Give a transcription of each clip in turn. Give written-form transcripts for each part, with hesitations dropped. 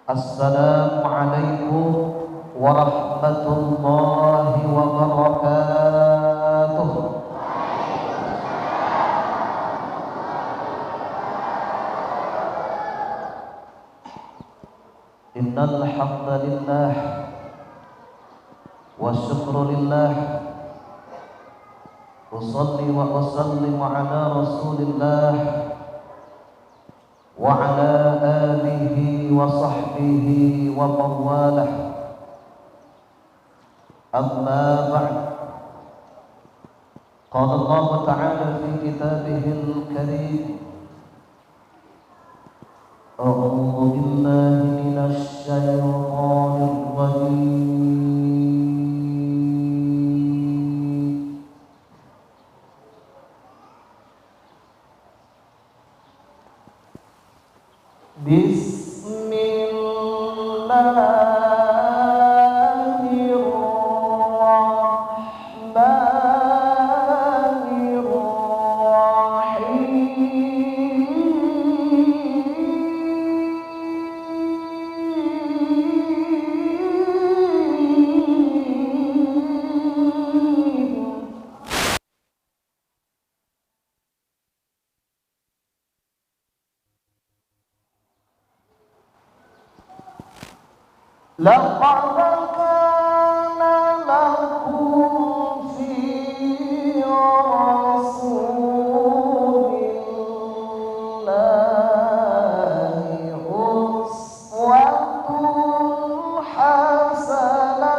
Assalamualaikum warahmatullahi wabarakatuh. Innal hamdalillah wa syukrulillah, usalli wa usallimu ala rasulillah wa ala alihi wa sahbihi wa mawalah. Amma ba'd. Qala Allah ta'ala fi kitabihil karim, a'udzu billahi minasy syaithanir rajim. لقد كان لكم في رسول الله أسوة حسنة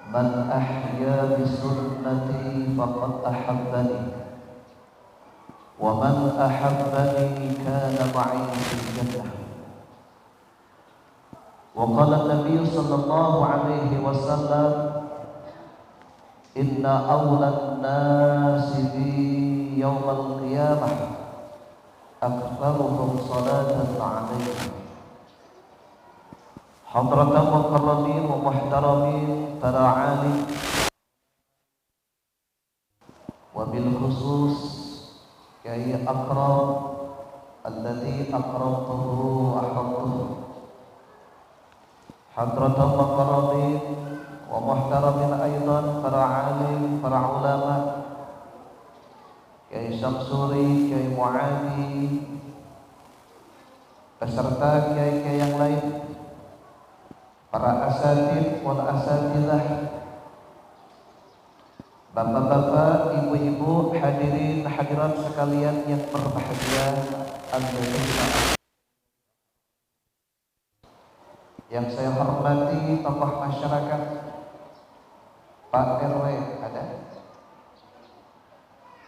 Man ahya bisunnati faqad ahabbani wa man ahabbani kana ma'i fil jannah. Wa qala an-nabiy sallallahu alaihi wasallam, inna awlan nasi bi yaumal qiyamah aktsaruhum salatan alaihi. Hadratan mukarramin wa muhtaramin para alim, wa bil khusus Kyai Akram alladhi akramtuhu ahamtuhu. Hadratan mukarramin wa muhtaramin aydan para alim, para ulama, Kyai Syamsuri, Kyai Mu'adi, beserta kyai-kyai yang lain, para asatid wal asatidah, bapak-bapak, ibu-ibu, hadirin hadirat sekalian yang berbahagia, yang saya hormati tokoh masyarakat, Pak RW ada,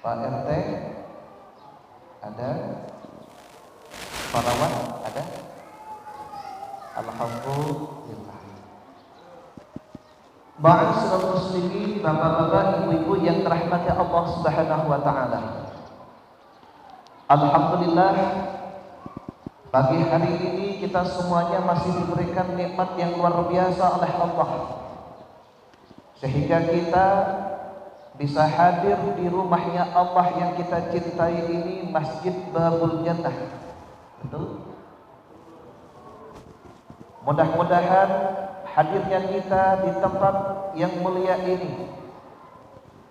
Pak RT ada, Pak Rawan ada. Alhamdulillah. Ma'asyiral muslimin, bapak-bapak, ibu-ibu yang dirahmati Allah Subhanahu wa taala. Alhamdulillah, pagi hari ini kita semuanya masih diberikan nikmat yang luar biasa oleh Allah, sehingga kita bisa hadir di rumahnya Allah yang kita cintai ini, Masjid Babul Jannah. Betul? Mudah-mudahan hadirnya kita di tempat yang mulia ini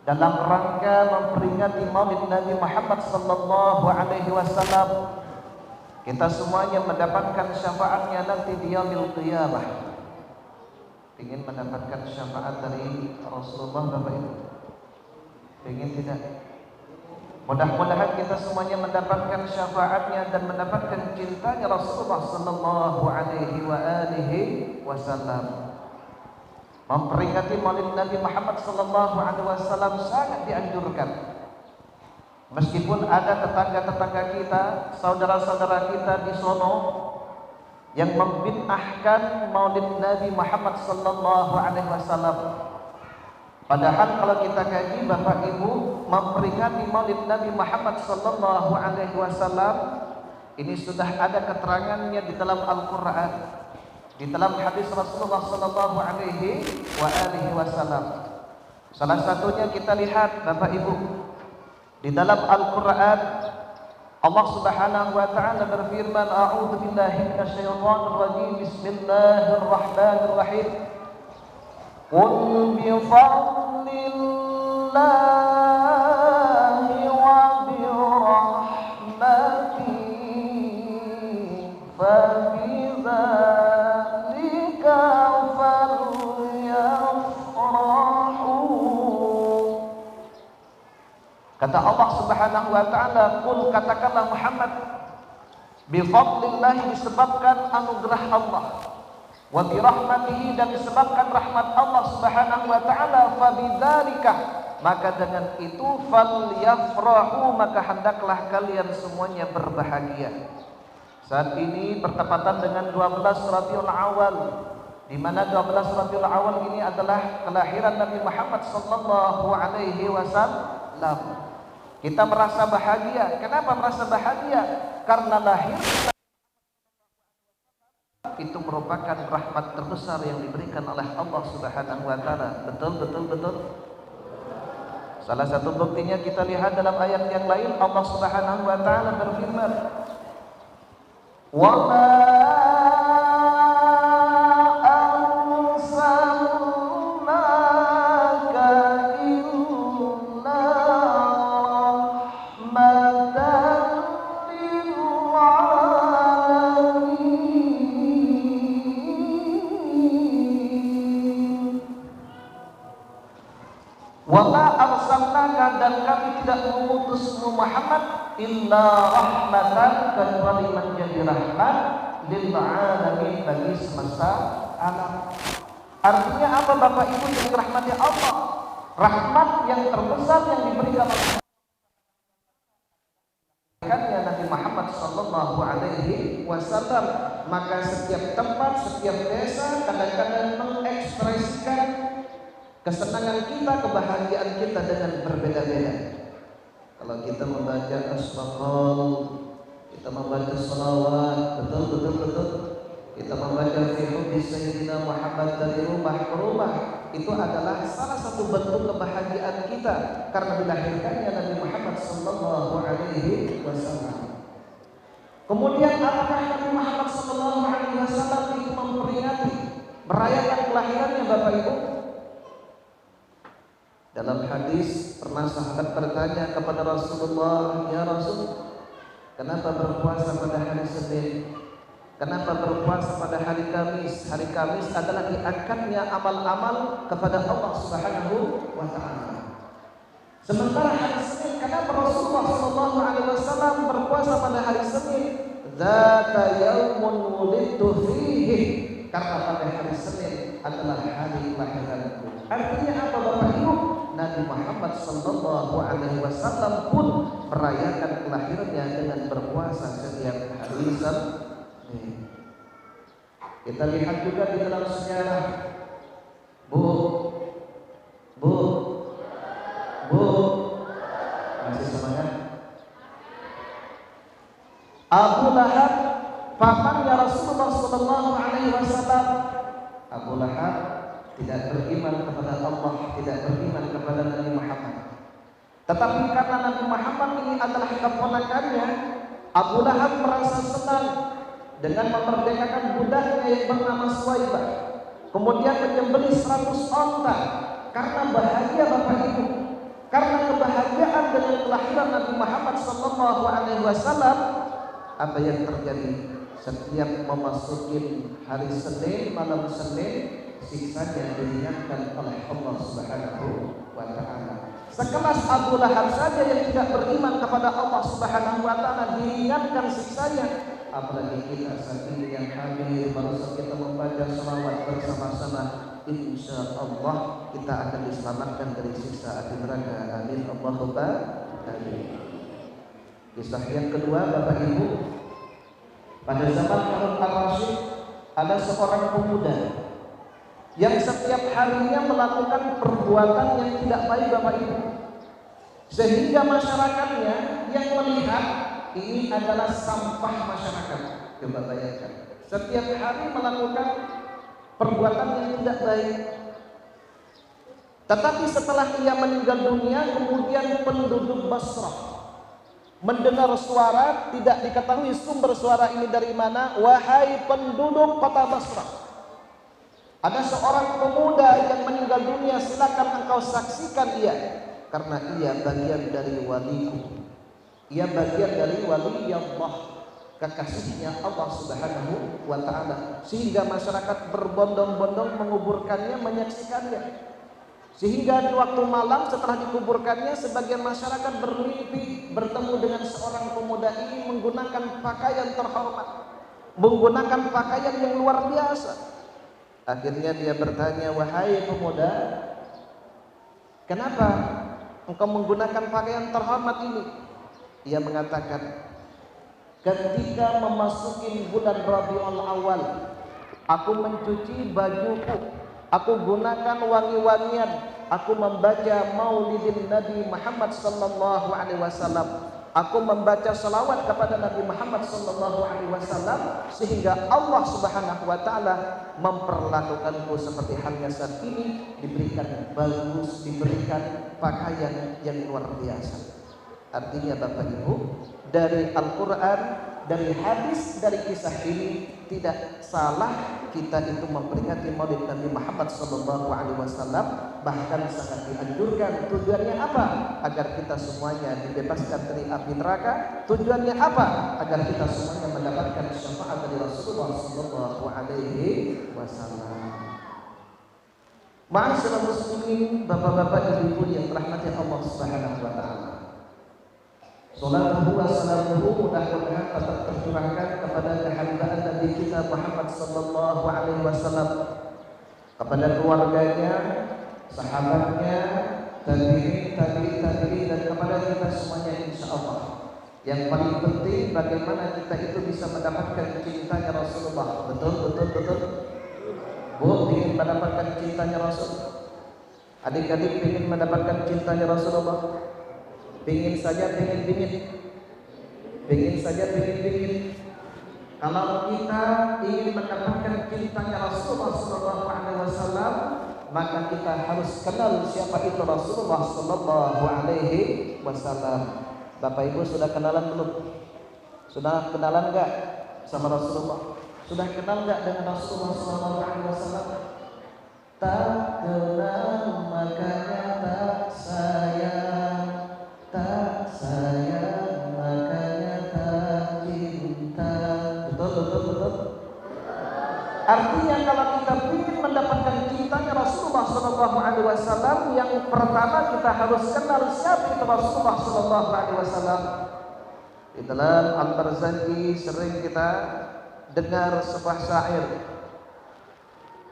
dalam rangka memperingati Maulid Nabi Muhammad sallallahu alaihi wasallam, kita semuanya mendapatkan syafaatnya nanti di yaumil qiyamah. ingin mendapatkan syafaat dari Rasulullah Bapak Ibu? Ingin tidak? Mudah-mudahan kita semuanya mendapatkan syafaatnya dan mendapatkan cintanya Rasulullah sallallahu alaihi wasallam. Memperingati Maulid Nabi Muhammad sallallahu alaihi wasallam sangat dianjurkan. Meskipun ada tetangga-tetangga kita, saudara-saudara kita di sono yang membid'ahkan Maulid Nabi Muhammad sallallahu alaihi wasallam. Padahal kalau kita kaji Bapak Ibu, memperingati Maulid Nabi Muhammad sallallahu alaihi wasallam ini sudah ada keterangannya di dalam Al-Qur'an, di dalam hadis Rasulullah sallallahu alaihi wasallam. Salah satunya kita lihat Bapak Ibu, di dalam Al-Qur'an Allah Subhanahu wa taala berfirman, a'udzu billahi minasyaitonir rajim, bismillahirrahmanirrahim. Qul bi fadlillahi wa bi rahmatihi fa bi dzalika falyafrahu. Kata Allah Subhanahu wa taala, qul, katakanlah Muhammad, bi fadlillahi, disebabkan anugerah Allah, wa bi rahmatihi, dan disebabkan rahmat Allah Subhanahu wa taala, fa bidzalika, maka dengan itu falyafrahu, maka hendaklah kalian semuanya berbahagia. Saat ini bertepatan dengan 12 Rabiul Awal, di mana 12 Rabiul Awal ini adalah kelahiran Nabi Muhammad sallallahu alaihi wasallam. Kita merasa bahagia. Kenapa merasa bahagia? Karena lahir itu merupakan rahmat terbesar yang diberikan oleh Allah Subhanahu wa taala. Betul. Salah satu buktinya kita lihat dalam ayat yang lain, Allah Subhanahu wa taala berfirman, "Wa ma dan kami tidak mengutusmu Muhammad illa rahmatan, kecuali menjadi rahmat lil alamin, bagi semesta alam." Artinya apa Bapak Ibu yang dirahmati Allah? Rahmat yang terbesar yang diberikan oleh Nabi Muhammad sallallahu alaihi wasallam. Maka setiap tempat, setiap desa kadang-kadang mengekspresikan kesenangan kita, kebahagiaan kita dengan berbeda-beda. Kalau kita membaca as-saqal, kita membaca salawat, betul. Kita membaca fi hubbi sayyidina Muhammad dari rumah ke rumah, itu adalah salah satu bentuk kebahagiaan kita karena dilahirkannya Nabi Muhammad sallallahu alaihi wasallam. Kemudian apakah Nabi Muhammad sallallahu alaihi wasallam itu memperingati, merayakan kelahirannya Bapak Ibu? Dalam hadis pernah sahabat bertanya kepada Rasulullah, "Ya Rasul, kenapa berpuasa pada hari Senin? Kenapa berpuasa pada hari Kamis? Hari Kamis adalah diangkatnya amal-amal kepada Allah Subhanahu wa taala. Sementara hari Senin, kenapa Rasulullah sallallahu alaihi wasallam berpuasa pada hari Senin? Dzata yaumun wulidtu fihi, karena pada hari Senin adalah hari kelahiranku." Artinya apa Bapak Ibu? Nabi Muhammad sallallahu alaihi wasallam pun merayakan kelahirannya dengan berpuasa setiap hari Senin. Kita lihat juga di dalam sejarah, Bu, masih semangat? Abu Lahab, pamannya Rasulullah sallallahu alaihi wasallam. Abu Lahab tidak beriman kepada Allah, tidak beriman kepada Nabi Muhammad. Tetapi karena Nabi Muhammad ini adalah keponakannya, Abu Lahab merasa senang dengan memerdekakan budaknya yang bernama Suwaibah. Kemudian menyembelih 100 onta karena bahagia Bapak Ibu. Karena kebahagiaan dengan kelahiran Nabi Muhammad sallallahu alaihi wasallam, apa yang terjadi? Setiap memasuki hari Senin, malam Senin, siksanya diringankan oleh Allah Subhanahu wa taala. Sekelas Abu Lahab saja yang tidak beriman kepada Allah Subhanahu wa taala diringankan siksanya, apalagi kita saat ini yang hadir baru kita membaca selawat bersama-sama, insya Allah kita akan diselamatkan dari siksa api neraka. Amin Allahumma amin. Kisah yang kedua, Bapak Ibu, pada zaman Harun al-Rasyid ada seorang pemuda yang setiap harinya melakukan perbuatan yang tidak baik, Bapak Ibu, sehingga masyarakatnya yang melihat ini adalah sampah masyarakat. Coba bayangkan, setiap hari melakukan perbuatan yang tidak baik. Tetapi setelah ia meninggal dunia, kemudian penduduk Basrah mendengar suara, tidak diketahui sumber suara ini dari mana. Wahai penduduk kota Basrah, ada seorang pemuda yang meninggal dunia, silakan engkau saksikan ia, karena ia bagian dari waliku. Ia bagian dari wali Allah, kekasihnya Allah Subhanahu wa taala, sehingga masyarakat berbondong-bondong menguburkannya, menyaksikannya. Sehingga di waktu malam setelah dikuburkannya, sebagian masyarakat bermimpi bertemu dengan seorang pemuda ini menggunakan pakaian terhormat, menggunakan pakaian yang luar biasa. Akhirnya dia bertanya, wahai pemuda, kenapa engkau menggunakan pakaian terhormat ini? Ia mengatakan, ketika memasuki bulan Rabiul Awal, aku mencuci bajuku, aku gunakan wangi-wangian, aku membaca maulidin Nabi Muhammad sallallahu alaihi wasallam, aku membaca salawat kepada Nabi Muhammad sallallahu alaihi wasallam, sehingga Allah Subhanahu wa taala memperlakukanku seperti halnya saat ini, diberikan bagus, diberikan pakaian yang luar biasa. Artinya Bapak Ibu, dari Al-Quran, dari hadis, dari kisah ini tidak salah kita itu memperingati Maulid Nabi Muhammad SAW. Bahkan sangat dianjurkan. Tujuannya apa? Agar kita semuanya dibebaskan dari api neraka. Tujuannya apa? Agar kita semuanya mendapatkan syafaat dari Rasulullah SAW. Ma'asyiral muslimin, bapak-bapak, ibu-ibu yang dirahmati Allah Subhanahu wa taala. Salatuhu wa salamuhu mudah-mudahan tetap tercurahkan kepada kehambaan Nabi kita Muhammad sallallahu alaihi wasallam, kepada keluarganya, sahabatnya, tabi'in, dan kepada kita semuanya insyaallah. Yang paling penting bagaimana kita itu bisa mendapatkan cintanya Rasulullah. Betul. Bu, ingin mendapatkan cintanya Rasul? Adik-adik ingin mendapatkan cintanya Rasulullah? Pingin saja. Kalau kita ingin mendapatkan cintanya Rasulullah sallallahu alaihi wasallam, maka kita harus kenal siapa itu Rasulullah sallallahu alaihi wasallam. Bapak Ibu sudah kenalan belum? Sudah kenalan enggak sama Rasulullah? Sudah kenal enggak dengan Rasulullah sallallahu alaihi wasallam? Tak kenal makanya tak sayang, tak sayang makanya tak cinta. Betul. Artinya kalau kita ingin mendapatkan cintanya Rasulullah Sallallahu Alaihi Wasallam, yang pertama kita harus kenal siapa itu Rasulullah Sallallahu Alaihi Wasallam. Di dalam Al-Barzanji sering kita dengar sebuah syair,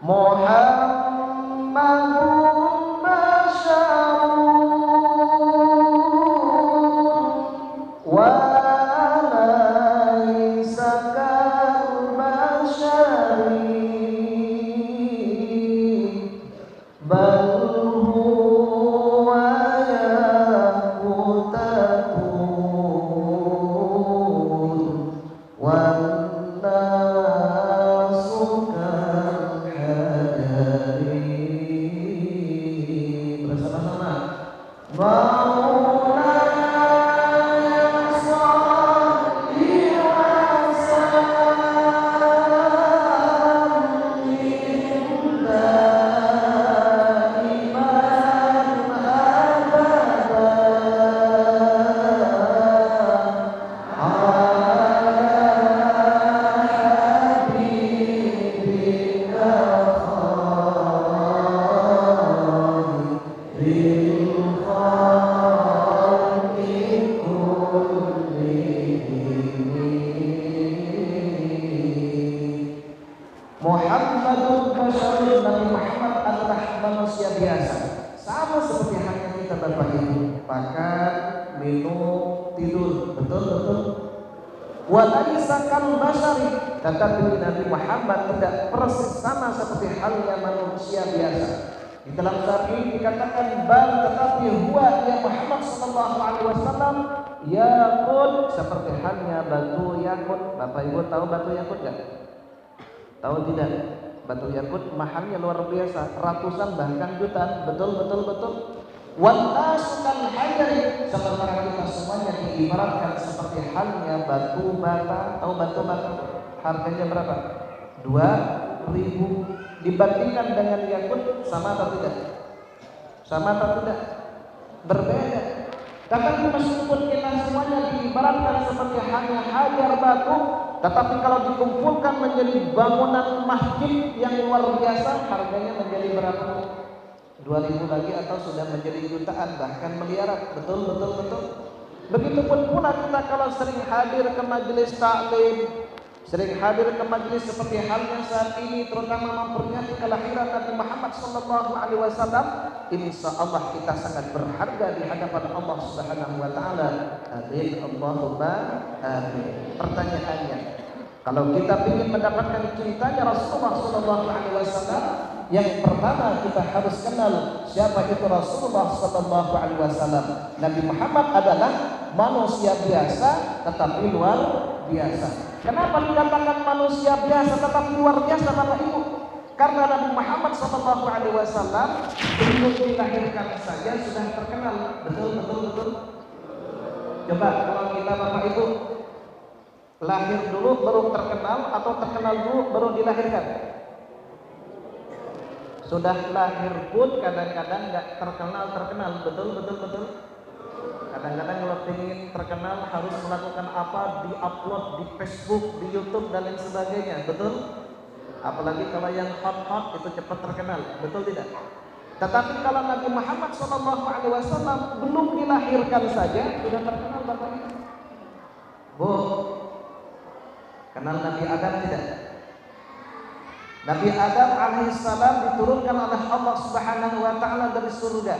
Muhammadun basyarun wa laisa kalbasyari bal huwa yaqutatun wan nasu kalhadari. Bersama-sama, Muhammadun basyarun, Nabi Muhammad adalah manusia biasa, sama seperti halnya kita Bapak Ibu, makan, minum, tidur, betul. Walaisa kal basyari, tetapi Nabi Muhammad tidak persis sama seperti halnya manusia biasa. Di dalam sahih dikatakan bal, tetapi huwa ya Muhammad sallallahu alaihi wasallam yakut, seperti halnya batu yakut. Bapak Ibu tahu batu yakut enggak? Tahu tidak? Batu yakut mahalnya luar biasa, ratusan bahkan jutaan. Betul. Wal asukal hajari, sementara kita semuanya diibaratkan seperti halnya batu bata. Tahu batu bata harganya berapa? 2.000. Dibandingkan dengan yakut, sama atau tidak? Sama atau tidak? Berbeda. Tetapi meskipun kita semuanya diibaratkan seperti hanya hajar batu, tetapi kalau dikumpulkan menjadi bangunan masjid yang luar biasa, harganya menjadi berapa? 2.000 lagi atau sudah menjadi jutaan, bahkan miliaran. Betul. Begitupun pula kita kalau sering hadir ke majelis taklim, sering hadir ke majelis seperti halnya saat ini, terutama memperingati kelahiran Nabi Muhammad sallallahu alaihi wasallam, insyaallah kita sangat berharga di hadapan Allah Subhanahu wa taala. Amin Allahumma amin. Pertanyaannya, kalau kita ingin mendapatkan cintanya Rasulullah sallallahu alaihi wasallam, yang pertama kita harus kenal siapa itu Rasulullah sallallahu alaihi wasallam. Nabi Muhammad adalah manusia biasa tetapi luar biasa. Kenapa dikatakan manusia biasa tetapi luar biasa Bapak Ibu? Karena Nabi Muhammad sallallahu alaihi wasallam belum dilahirkan saja sudah terkenal. Betul. Coba kalau kita Bapak Ibu lahir dulu baru terkenal atau terkenal dulu baru dilahirkan? Sudah lahir pun kadang-kadang nggak terkenal. Betul. Kadang-kadang kalau ingin terkenal harus melakukan apa, di-upload di Facebook, di YouTube dan lain sebagainya. Betul? Apalagi kalau yang hot itu cepat terkenal. Betul tidak? Tetapi kalau Nabi Muhammad SAW belum dilahirkan saja sudah terkenal Bapak Ibu. Bu, kenal Nabi Adam tidak? Nabi Adam alaihissalam diturunkan oleh Allah Subhanahu wa taala dari surga.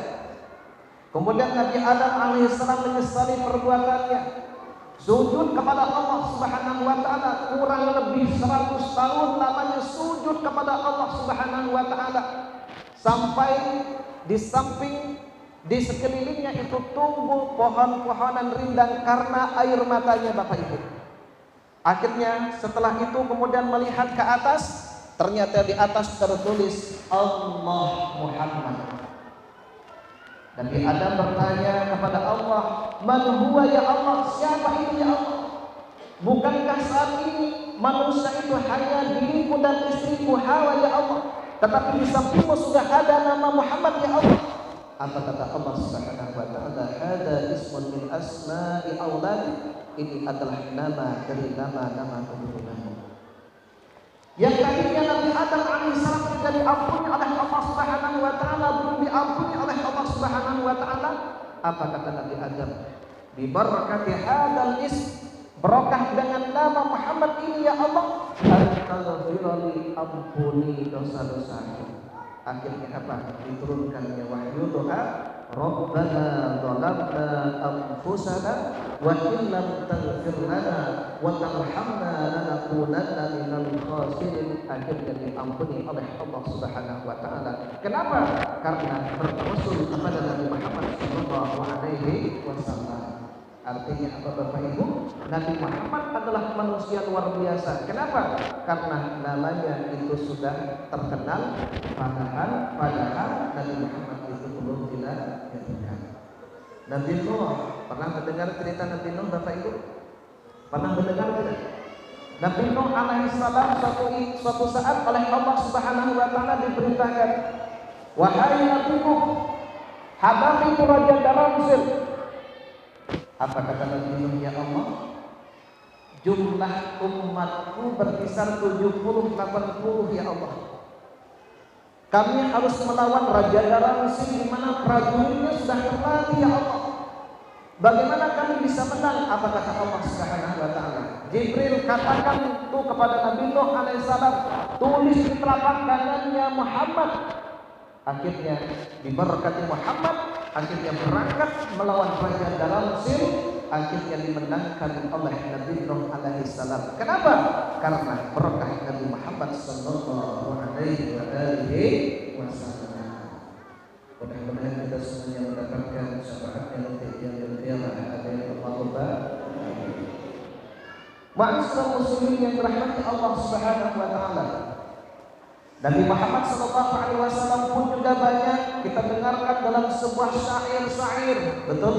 Kemudian Nabi Adam alaihissalam menyesali perbuatannya, sujud kepada Allah Subhanahu wa taala, kurang lebih 100 tahun lamanya sujud kepada Allah Subhanahu wa taala, sampai di samping di sekelilingnya itu tumbuh pohon-pohonan rindang karena air matanya Bapak Ibu. Akhirnya setelah itu kemudian melihat ke atas, ternyata di atas tertulis Allah Muhammad. Nabi Adam bertanya kepada Allah, "Man huwa ya Allah? Siapa itu ya Allah? Bukankah saat ini manusia itu hanya diriku dan istriku Hawa ya Allah? Tetapi di sampingmu sudah ada nama Muhammad ya Allah." Apa kata Allah Subhanahu wa taala? "Hada ismun min asma'i auladi." Ini adalah nama dari nama-nama keturunanmu. Yang tadinya Nabi Adam alaihissalam tidak diampuni oleh Allah Subhanahu wa taala, belum diampuni oleh Allah Subhanahu wa taala. Apa kata Nabi Adam? Bi barakati hadzal ism, berkah dengan nama Muhammad ini ya Allah, astaghfirullah, ampuni dosa-dosaku. Akhirnya apa? Diturunkannya wahyu doa, Rabbana dhalamna anfusana wa in lam taghfir lana wa tarhamna lanakunanna minal khasirin. Akhirnya diampuni oleh Allah Subhanahu wa taala. Kenapa? Karena bertawassul kepada Nabi Muhammad sallallahu alaihi wasallam. Artinya apa Bapak Ibu? Nabi Muhammad adalah manusia luar biasa. Kenapa? Karena namanya itu sudah terkenal, padahal Nabi Muhammad itu belum dilahirkan. Nabi Nuh, pernah mendengar cerita Nabi Nuh Bapak Ibu? Pernah mendengar tidak? Nabi Nuh alaihissalam suatu saat oleh Allah Subhanahu wa taala diberitakan, "Wahai Nabi Nuh, hadapi Raja Daramsil." Apa kata Nabi Nuh? Ya Allah, jumlah umatku berkisar 70-80 ya Allah. Kami harus melawan Raja Daramsil di mana prajuritnya sudah terlatih ya Allah. Bagaimana kami bisa menang? Apa kata Allah Subhanahu wa taala? Jibril katakan itu kepada Nabi Nuh alaihissalam, tulis di telapak kanannya Muhammad. Akhirnya diberkati Muhammad, akhirnya berangkat melawan Raja Dalamsil, akhirnya dimenangkan oleh Nabi Nuh alaihissalam. Kenapa? Karena berkah Nabi Muhammad sallallahu alaihi wasallam. Mudah-mudahan kita semuanya mendapatkan syafaatnya nanti yang qiyamah. Amin Allahumma. Ma'asyiral muslimin yang dirahmati Allah Subhanahu wa taala. Nabi Muhammad sallallahu alaihi wasallam pun juga banyak kita dengarkan dalam sebuah syair-syair. Betul.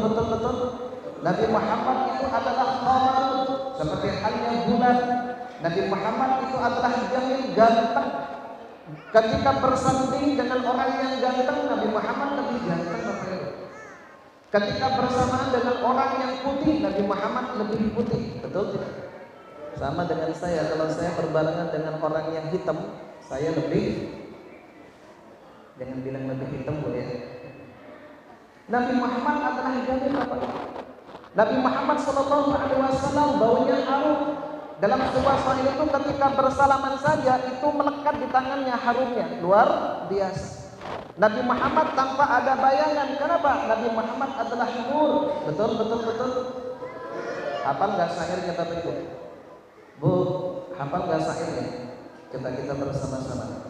Nabi Muhammad itu adalah qamar, seperti halnya bulan. Nabi Muhammad itu adalah jamil, ganteng. Ketika bersanding dengan orang yang ganteng, Nabi Muhammad lebih ganteng. Ketika bersamaan dengan orang yang putih, Nabi Muhammad lebih putih. Betul tidak? Sama dengan saya, kalau saya berbarengan dengan orang yang hitam, saya lebih, jangan bilang lebih hitam boleh. Nabi Muhammad adalah jamil apa? Nabi Muhammad sallallahu alaihi wasallam baunya harum. Dalam sebuah syair itu ketika bersalaman saja itu melekat di tangannya harumnya, luar biasa. Nabi Muhammad tanpa ada bayangan. Kenapa? Nabi Muhammad adalah nur. Betul. Hafal nggak syairnya kata itu? Bu, hafal nggak syairnya? Kita bersama-sama.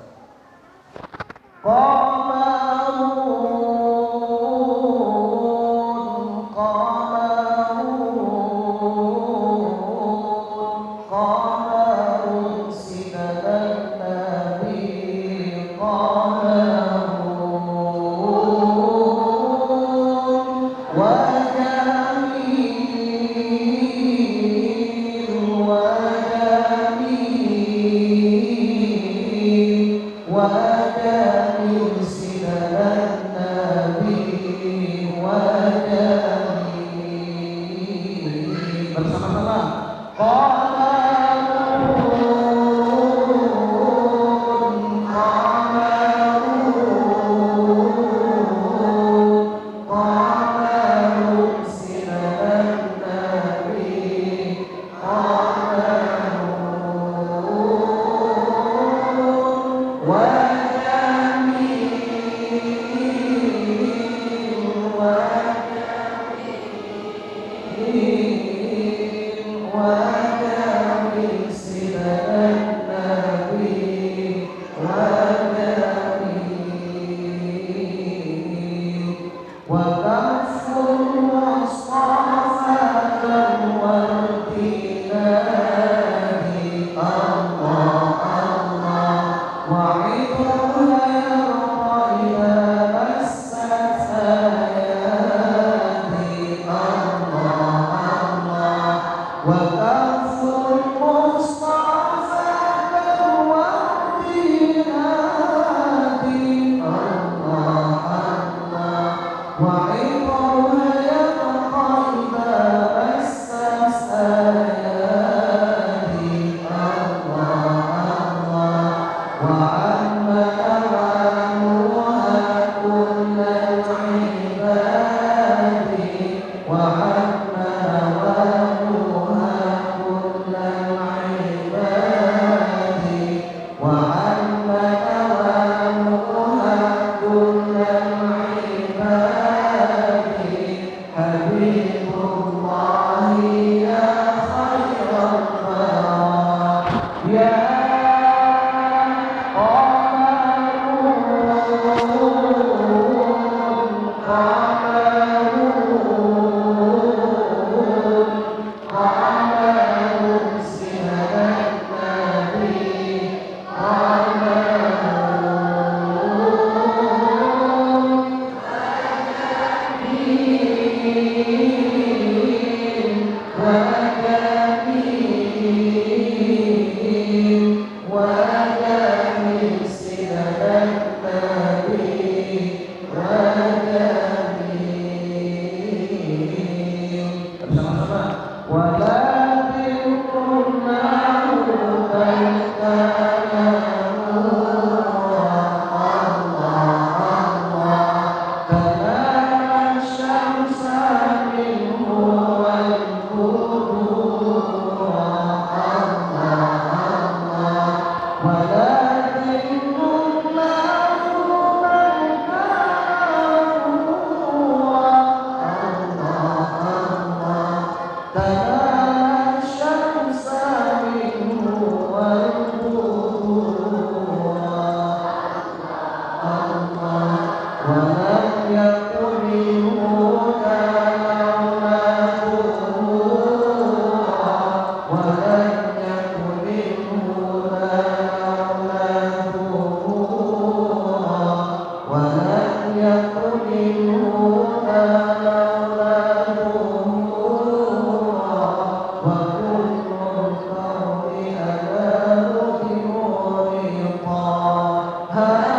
تنال الشمس منه والقمر الله ولم يكن الهدى لولا نورا ولم يكن الهدى لولا نورا ولم يكن الهدى لولا نورا وكل القول أداه بنور طه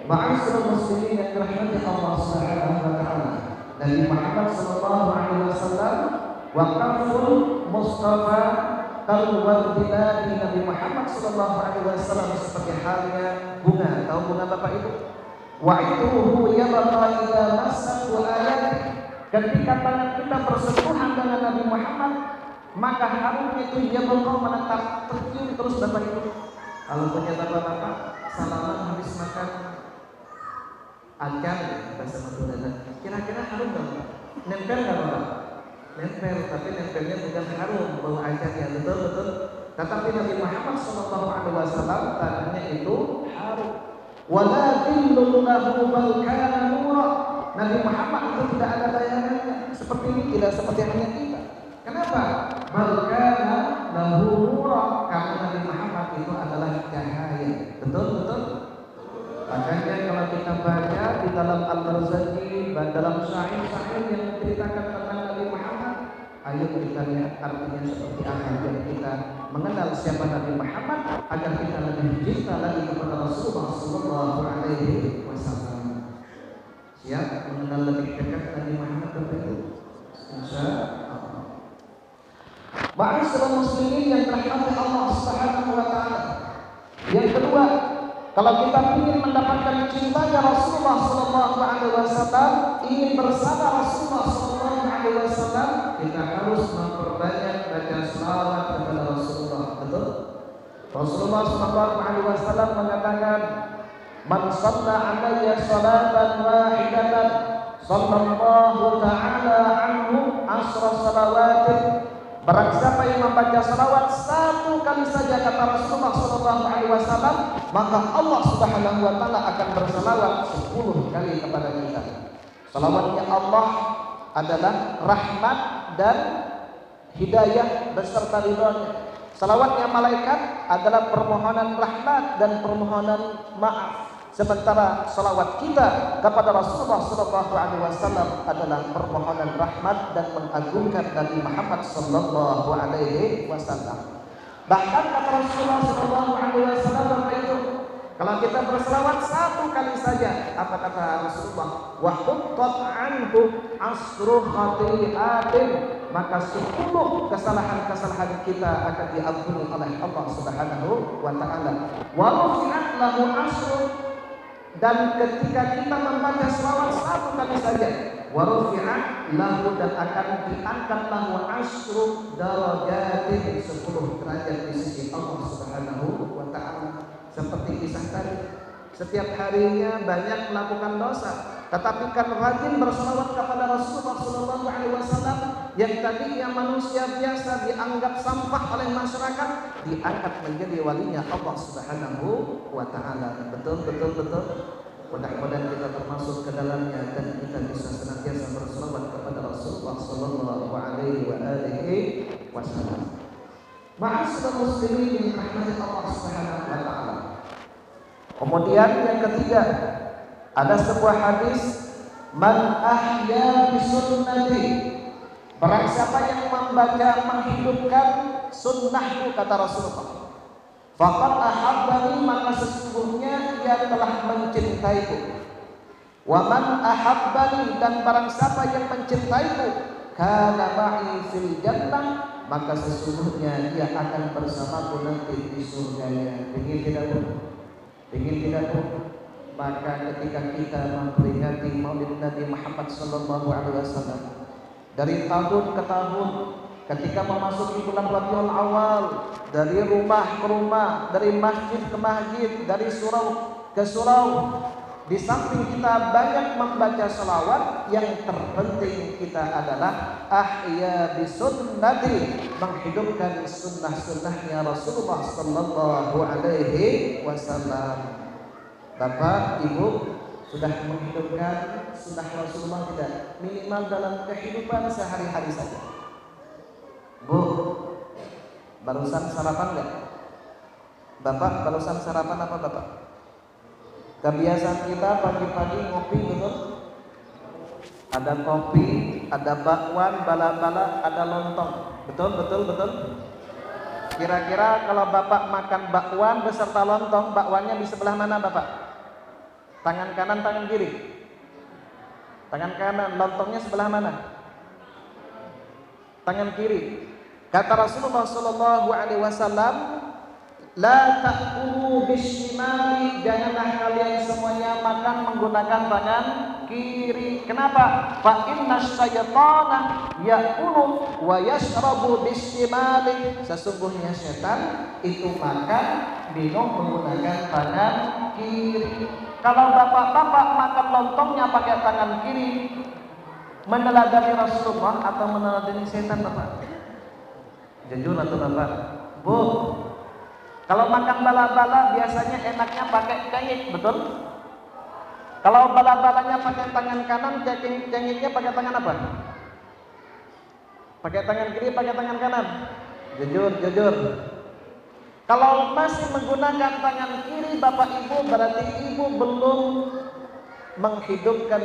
Ma'asyiral muslimin yang dirahmati Allah Subhanahu wa taala. Nabi Muhammad sallallahu alaihi wasallam wa kaful Mustafa kalwardina di Nabi Muhammad sallallahu alaihi wasallam seperti halnya bunga. Tahu bunga Bapak Ibu? Wa iduhu yabqa ila masatu ayat. Ketika tangan kita bersentuhan dengan Nabi Muhammad, maka harumnya itu yabqa menetap tercium terus Bapak Ibu. Kalau punya bapak-bapak salaman habis makan agar bahasa Madura, kira-kira harum nggak? Nempel nggak Bapak? Nempel, tapi nempelnya bukan harum, bau ajarnya betul. Tetapi Nabi Muhammad SAW tangannya itu harum. Walakin lahu balkana nura. Nabi Muhammad itu tidak ada bayangannya seperti ini, tidak seperti hanya kita. Kenapa? Balkana lahu nura, karena Nabi Muhammad itu adalah cahaya. Betul. Makanya kalau kita baca di dalam Al-Barzanji, dalam syair-syair yang menceritakan tentang Nabi Muhammad, ayo kita lihat artinya seperti apa yang kita mengenal siapa Nabi Muhammad agar kita lebih cinta lagi kepada Rasulullah Sallallahu Alaihi Wasallam. Siap mengenal lebih dekat Nabi Muhammad begitu? Insya Allah. Ma'asyiral muslimin yang dirahmati Allah Subhanahu wa taala. Yang kedua, kalau kita ingin mendapatkan cintanya Rasulullah Sallallahu Alaihi Wasallam, ingin bersama Rasulullah Sallallahu Alaihi Wasallam, kita harus memperbanyak baca salawat kepada Rasulullah. Betul? Rasulullah Sallallahu Alaihi Wasallam mengatakan, "Man shalla 'alayya salatan wahidatan, sallallahu ta'ala anhu asra salawatin." Barang siapa yang membaca salawat satu kali saja kata Rasulullah Sallallahu Alaihi Wasallam, maka Allah Subhanahu Wa Taala akan bersalawat 10 kali kepada kita. Salawatnya Allah adalah rahmat dan hidayah beserta ridhonya. Salawatnya malaikat adalah permohonan rahmat dan permohonan maaf. Sementara salawat kita kepada Rasulullah Sallallahu Alaihi Wasallam adalah permohonan rahmat dan mengagungkan Nabi Muhammad Sallallahu Alaihi Wasallam. Bahkan kata Rasulullah Sallallahu Alaihi Wasallam itu, kalau kita bersalawat satu kali saja, apa kata Rasulullah? Wa huttat anhu asru khati'atin, maka 10 kesalahan-kesalahan kita akan diampuni oleh Allah Subhanahu wa taala. Wa rufi'at lahu asru, dan ketika kita membaca selawat satu kali saja, warufi'at lahu, dan akan diangkat lahu asru darajatin, 10 derajat di sisi Allah Subhanahu wa taala. Seperti kisah tadi, setiap harinya banyak melakukan dosa, tetapi kan rajin berselawat kepada Rasulullah Sallallahu Alaihi Wasallam, yang tadinya manusia biasa dianggap sampah oleh masyarakat, diangkat menjadi walinya Allah Subhanahu wa taala. Betul. Mudah-mudahan kita termasuk ke dalamnya dan kita bisa senantiasa berselawat kepada Rasulullah Sallallahu Alaihi Wasallam. Ma'asyiral muslimin rahmati Allah Subhanahu wa taala. Kemudian yang ketiga, ada sebuah hadis, man ahya bi sunnati, barang siapa yang menghidupkan sunnahku, kata Rasulullah. Faqad ahabbani, maka sesungguhnya ia telah mencintaiku. Wa man ahabbani, dan barang siapa yang mencintaiku, kana ma'i fil jannah, maka sesungguhnya dia akan bersamaku nanti di surganya. Ingin tidak Bu? Ingin tidak Bu? Maka ketika kita memperingati Maulid Nabi Muhammad sallallahu alaihi wasallam dari tahun ke tahun, ketika memasuki bulan Rabiul Awal, dari rumah ke rumah, dari masjid ke masjid, dari surau ke surau, di samping kita banyak membaca selawat, yang terpenting kita adalah ahya bisunnati, menghidupkan sunnah-sunnahnya Rasulullah sallallahu alaihi wasallam. Bapak, Ibu sudah menghidupkan sunnah Rasulullah tidak? Minimal dalam kehidupan sehari-hari saja. Bu, barusan sarapan enggak? Bapak, barusan sarapan apa Bapak? Kebiasaan kita pagi-pagi ngopi, betul? Ada kopi, ada bakwan, bala-bala, ada lontong. Betul? Kira-kira kalau Bapak makan bakwan beserta lontong, bakwannya di sebelah mana Bapak? Tangan kanan, tangan kiri? Tangan kanan. Lontongnya sebelah mana? Tangan kiri. Kata Rasulullah sallallahu alaihi wasallam, la ta'kulu bisyimali, janganlah kalian semuanya makan menggunakan tangan kiri. Kenapa? Fa inna syaitana ya'kulu wa yashrabu bisyimali, sesungguhnya setan itu makan minum menggunakan tangan kiri. Kalau bapak-bapak makan lontongnya pakai tangan kiri, meneladani Rasulullah atau meneladani setan Bapak? Jujur atau Bapak? Bu, kalau makan bala-bala biasanya enaknya pakai cengik, betul? Kalau bala-balanya pakai tangan kanan, cengiknya pakai tangan apa? Pakai tangan kiri, pakai tangan kanan? Jujur. Kalau masih menggunakan tangan kiri Bapak Ibu, berarti Ibu belum menghidupkan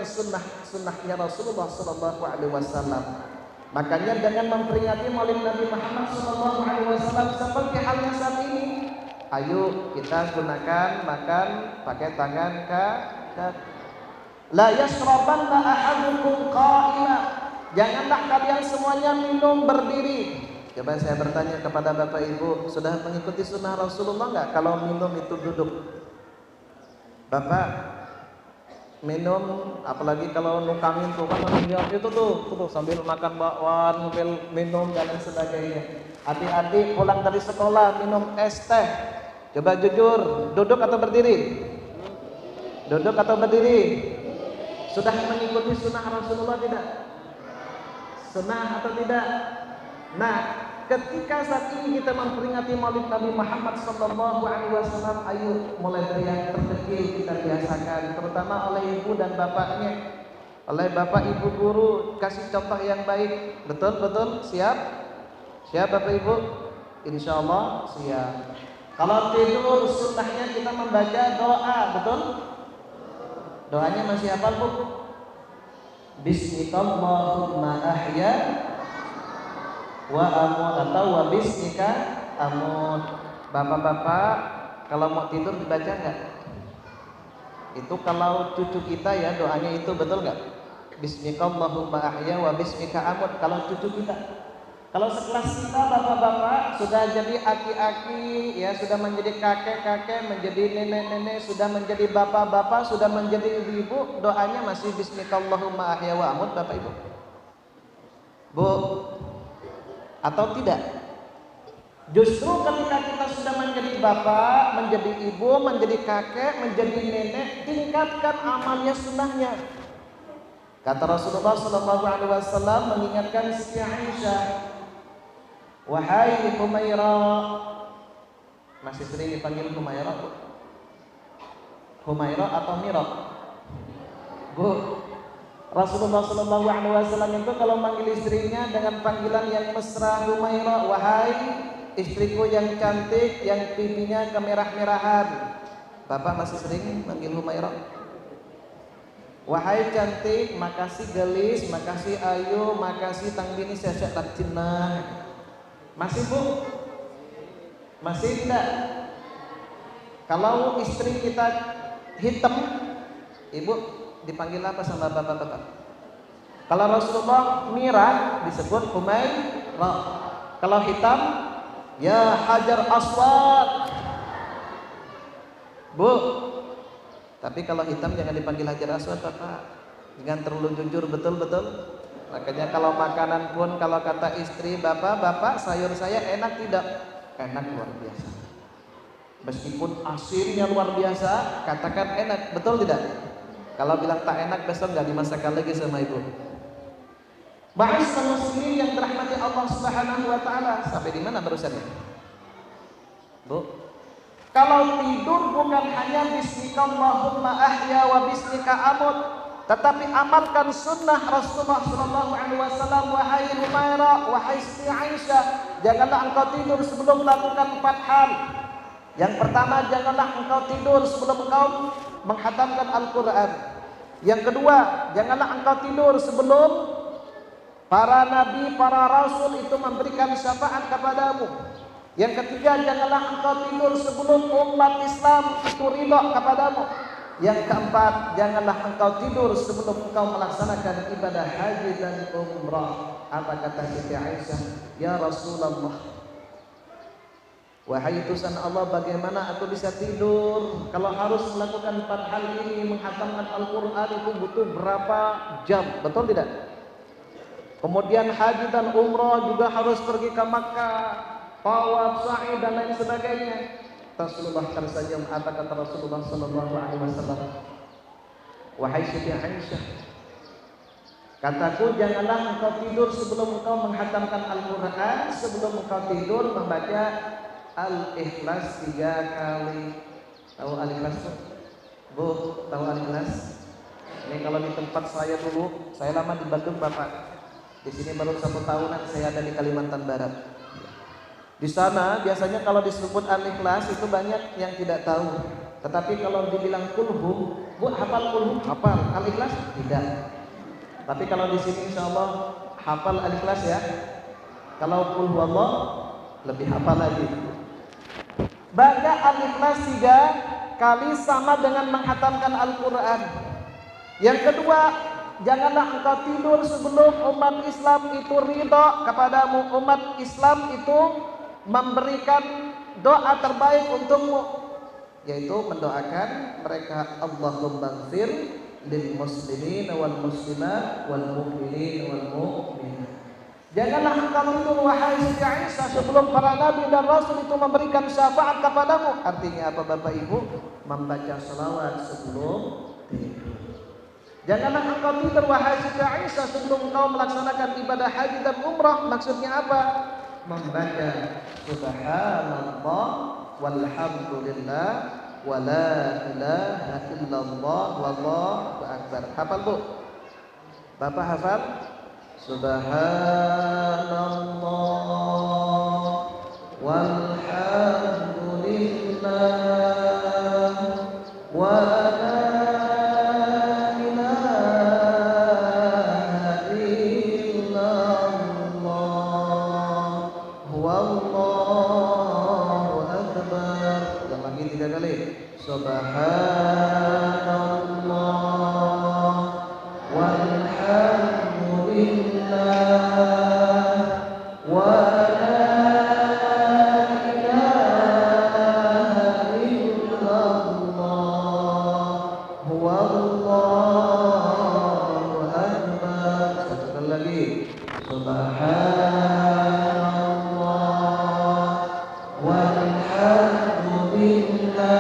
sunnahnya Rasulullah sallallahu alaihi wasallam. Makanya dengan memperingati Maulid Nabi Muhammad sallallahu alaihi wasallam seperti halnya saat ini, ayo kita gunakan makan pakai tangan kanan. La yashrabanna ahadukum qa'ima, janganlah kalian semuanya minum berdiri. Coba saya bertanya kepada Bapak Ibu, sudah mengikuti sunnah Rasulullah enggak kalau minum itu duduk? Bapak minum, apalagi kalau nukangin tuh kan itu tuh sambil makan bakwan, sambil minum dan lain sebagainya. Hati-hati pulang dari sekolah minum es teh. Coba jujur, duduk atau berdiri? Duduk atau berdiri? Sudah mengikuti sunnah Rasulullah tidak? Sunnah atau tidak? Nah, ketika saat ini kita memperingati Maulid Nabi Muhammad sallallahu alaihi wasallam, ayo mulai dari yang terkecil kita biasakan, terutama oleh ibu dan bapaknya, oleh bapak ibu guru, kasih contoh yang baik. Betul? Siap Bapak Ibu? Insyaallah siap. Kalau tidur sunnahnya kita membaca doa, betul? Doanya masih hafal Bu? Bismillahirrahmanirrahim ahya wa amut, atau wa bismika amut. Bapak-bapak kalau mau tidur dibaca enggak? Itu kalau cucu kita ya, doanya itu betul enggak? Bismikallahumma ahya wa bismika amut. Kalau cucu kita, kalau sekelas kita bapak-bapak sudah jadi aki-aki ya, sudah menjadi kakek-kakek, menjadi nenek-nenek, sudah menjadi bapak-bapak, sudah menjadi ibu-ibu, doanya masih bismikallahumma ahya wa amut Bapak Ibu? Bu, atau tidak? Justru ketika kita sudah menjadi bapak, menjadi ibu, menjadi kakek, menjadi nenek, tingkatkan amalnya sunnahnya. Kata Rasulullah sallallahu alaihi wasallam mengingatkan Siti Aisyah, wahai Humairah, masih sering dipanggil Humairah Bu? Humairah atau Mirah? Bu, Rasulullah sallallahu alaihi wasallam itu kalau manggil istrinya dengan panggilan yang mesra, Humairah, wahai istriku yang cantik, yang pipinya kemerah-merahan. Bapak masih sering manggil Humairah? Wahai cantik, makasih gelis, makasih ayu, makasih tangbini sesek tak cenah. Masih Bu? Masih tidak? Kalau istri kita hitam, ibu dipanggil apa sama bapak-bapak? Kalau Rasulullah merah disebut Humairah. Kalau hitam, ya Hajar Aswad. Bu, tapi kalau hitam jangan dipanggil Hajar Aswad, Bapak. Jangan terlalu jujur, betul-betul. Makanya kalau makanan pun, kalau kata istri, bapak sayur saya enak tidak? Enak luar biasa. Meskipun asinnya luar biasa, katakan enak, betul tidak? Kalau bilang tak enak, besok nggak dimasakkan lagi sama ibu. Ma'asyiral muslimin yang dirahmati Allah Subhanahu wa taala. Sampai di mana barusan ya? Bu. Kalau tidur bukan hanya bismika Allahumma ahya wa bismika amut, tetapi amalkan sunnah Rasulullah sallallahu alaihi wasallam. Wahai Humairah, wahai Siti Aisyah, janganlah engkau tidur sebelum melakukan 4 hal. Yang pertama, janganlah engkau tidur sebelum engkau menghatamkan Al-Qur'an. Yang kedua, janganlah engkau tidur sebelum para nabi, para rasul itu memberikan syafaat kepadamu. Yang ketiga, janganlah engkau tidur sebelum umat Islam itu ridha kepadamu. Yang keempat, janganlah engkau tidur sebelum engkau melaksanakan ibadah haji dan umrah. Apa kata Siti Aisyah? Ya Rasulullah, wahai utusan Allah, bagaimana aku bisa tidur kalau harus melakukan 4 hal ini? Menghatamkan Al-Quran itu butuh berapa jam, betul tidak? Kemudian haji dan umrah juga harus pergi ke Makkah, tawaf, sa'i dan lain sebagainya. Rasulullah tersenyum. Apa kata Rasulullah sallallahu alaihi wasallam? Wahai Siti Aisyah, kataku, janganlah engkau tidur sebelum engkau menghatamkan Al-Quran. Sebelum engkau tidur membaca Al-Ikhlas 3 kali. Tahu Al-Ikhlas? Bu, tahu Al-Ikhlas? Ini kalau di tempat saya dulu, saya lama di Bandung, Bapak. Di sini baru 1 tahunan saya ada di Kalimantan Barat. Di sana biasanya kalau disebut Al-Ikhlas itu banyak yang tidak tahu. Tetapi kalau dibilang kulhu, bu hafal kulhu? Hafal. Al-Ikhlas? Tidak. Tapi kalau di sini insya Allah hafal Al-Ikhlas ya. Kalau kulhu Allah lebih hafal lagi. Baca Al-Ikhlas 3 kali sama dengan menghatamkan Al-Quran. Yang kedua, janganlah engkau tidur sebelum umat Islam itu ridha kepadamu. Umat Islam itu memberikan doa terbaik untukmu, yaitu mendoakan mereka, Allahumma ighfir lil muslimin wal muslimat wal mu'minin wal mu'minat. Janganlah engkau tidur wahai Siti Aisyah sebelum para nabi dan rasul itu memberikan syafaat kepadamu. Artinya apa Bapak Ibu? Membaca salawat sebelum tidur. Janganlah engkau tidur wahai Siti Aisyah sebelum engkau melaksanakan ibadah haji dan umrah. Maksudnya apa? Membaca subhanallah walhamdulillah wa la ilaha illallah wallahu akbar. Hafal bu? Bapak hafal? Subhanallah walhamdulillah wa subhanallah walhamdulillah wa la ilaha illallah wallahu akbar. Satu kali lagi. Subhanallah walhamdulillah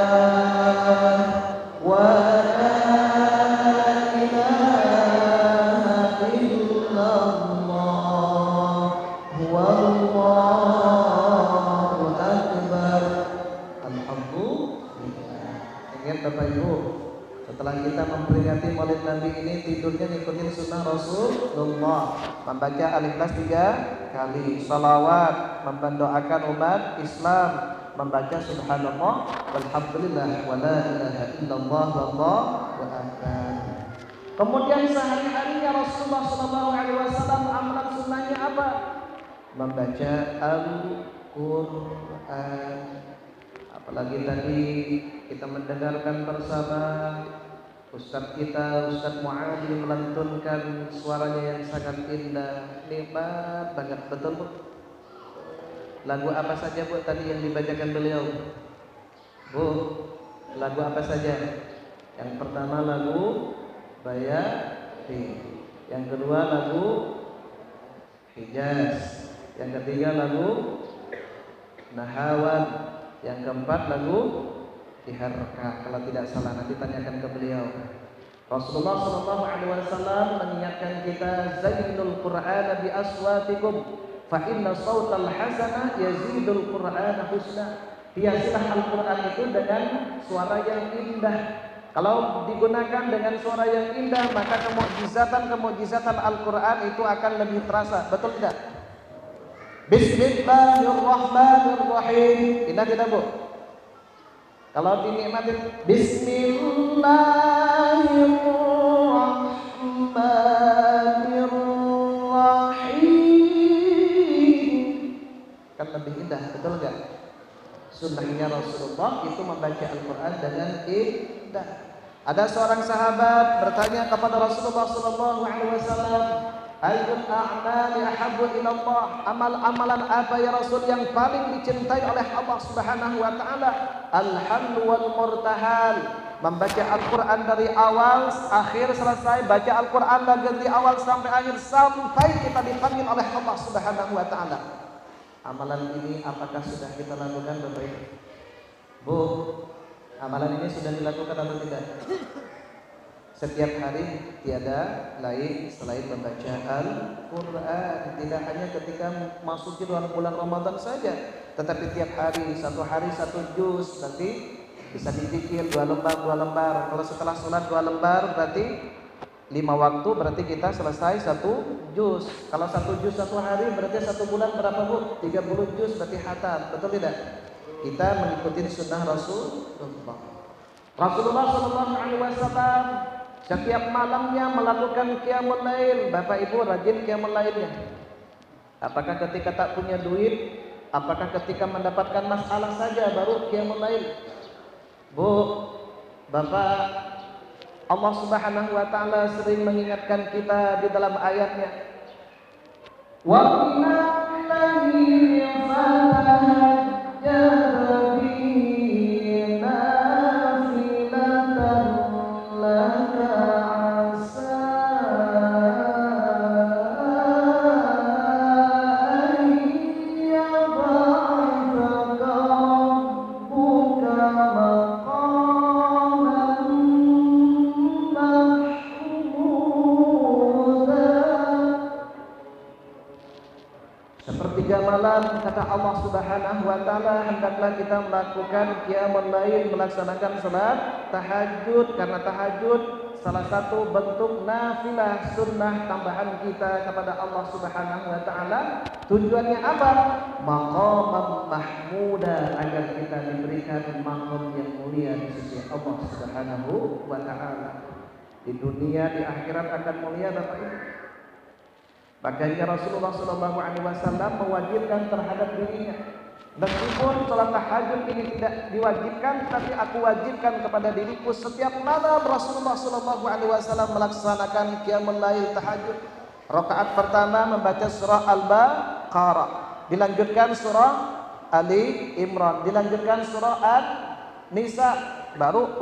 Bapak Ibu, setelah kita memperingati Maulid Nabi ini, tidurnya ngikutin sunnah Rasulullah, membaca Al-Ikhlas 3 kali, salawat, mendoakan umat Islam, membaca subhanallah walhamdulillah wa la ilaha illallah wallahu akbar. Kemudian sehari-harinya Rasulullah sallallahu alaihi wasallam amalan sunnahnya apa? Membaca Al-Qur'an Quran. Apalagi tadi kita mendengarkan bersama Ustaz kita, Ustaz Muadi melantunkan suaranya yang sangat indah, nikmat banget, betul Bu? Lagu apa saja Bu tadi yang dibacakan beliau? Bu, lagu apa saja? Yang pertama lagu Bayati, yang kedua lagu Hijaz, yang ketiga lagu Nahawan, yang keempat lagu Diharka. Kalau tidak salah nanti tanyakan ke beliau. Rasulullah sallallahu alaihi wasallam mengingatkan kita, zainul Qur'ana bi aswatikum fa inna sautal hasana yazidul Qur'ana husna. Hiasilah Al-Qur'an itu dengan suara yang indah. Kalau digunakan dengan suara yang indah, maka kemukjizatan Al-Qur'an itu akan lebih terasa. Betul tidak? Bismillahirrahmanirrahim. Indah tidak Bu? Kalau dinikmatin Bismillahirrahmanirrahim, kan lebih indah, betul enggak? Sunnahnya Rasulullah itu membaca Al-Quran dengan indah. Ada seorang sahabat bertanya kepada Rasulullah SAW, ayyul a'mali ahabbu ila Allah, amal-amalan apa ya Rasul yang paling dicintai oleh Allah Subhanahu wa taala? Al-hamlu wal murtahal, membaca Al-Qur'an dari awal akhir selesai, baca Al-Qur'an lagi dari awal sampai akhir sampai kita dipanggil oleh Allah Subhanahu wa taala. Amalan ini apakah sudah kita lakukan Bapak Ibu? Bu, amalan ini sudah dilakukan atau tidak? Setiap hari tiada lain selain membaca Al-Quran. Tidak hanya ketika masuk di dalam bulan Ramadan saja, tetapi tiap hari satu juz. Nanti bisa dipikir 2 lembar. Kalau setelah sholat 2 lembar berarti 5 waktu, berarti kita selesai 1 juz. Kalau 1 juz 1 hari berarti 1 bulan berapa Bu? 30 juz berarti khatam. Betul tidak? Kita mengikuti sunnah Rasulullah. Rasulullah SAW setiap malamnya melakukan qiyamul lail. Bapak Ibu rajin qiyamul lailnya. Apakah ketika tak punya duit? Apakah ketika mendapatkan masalah saja baru qiyamul lail? Bu, Bapak, Allah Subhanahu wa taala sering mengingatkan kita di dalam ayatnya. Wa minal laili fatahajjad bihi nafilatan laka asa an yab'athaka rabbuka maqaman mahmuda. Sepertiga malam kata Allah Subhanahu wa taala, hendaklah kita melakukan qiyamul lail, melaksanakan salat tahajud, karena tahajud salah satu bentuk nafilah sunnah tambahan kita kepada Allah Subhanahu wa taala. Tujuannya apa? Maqamam mahmuda, agar kita diberikan maqam yang mulia di sisi Allah Subhanahu wa taala. Di dunia, di akhirat akan mulia Bapak Ibu. Makanya Rasulullah SAW mewajibkan terhadap dirinya, meskipun salat tahajud ini tidak diwajibkan, tapi aku wajibkan kepada diriku setiap malam Rasulullah SAW melaksanakan qiyamul lail tahajud. Rakaat pertama membaca surah Al-Baqarah, dilanjutkan surah Ali Imran, dilanjutkan surah An-Nisa, baru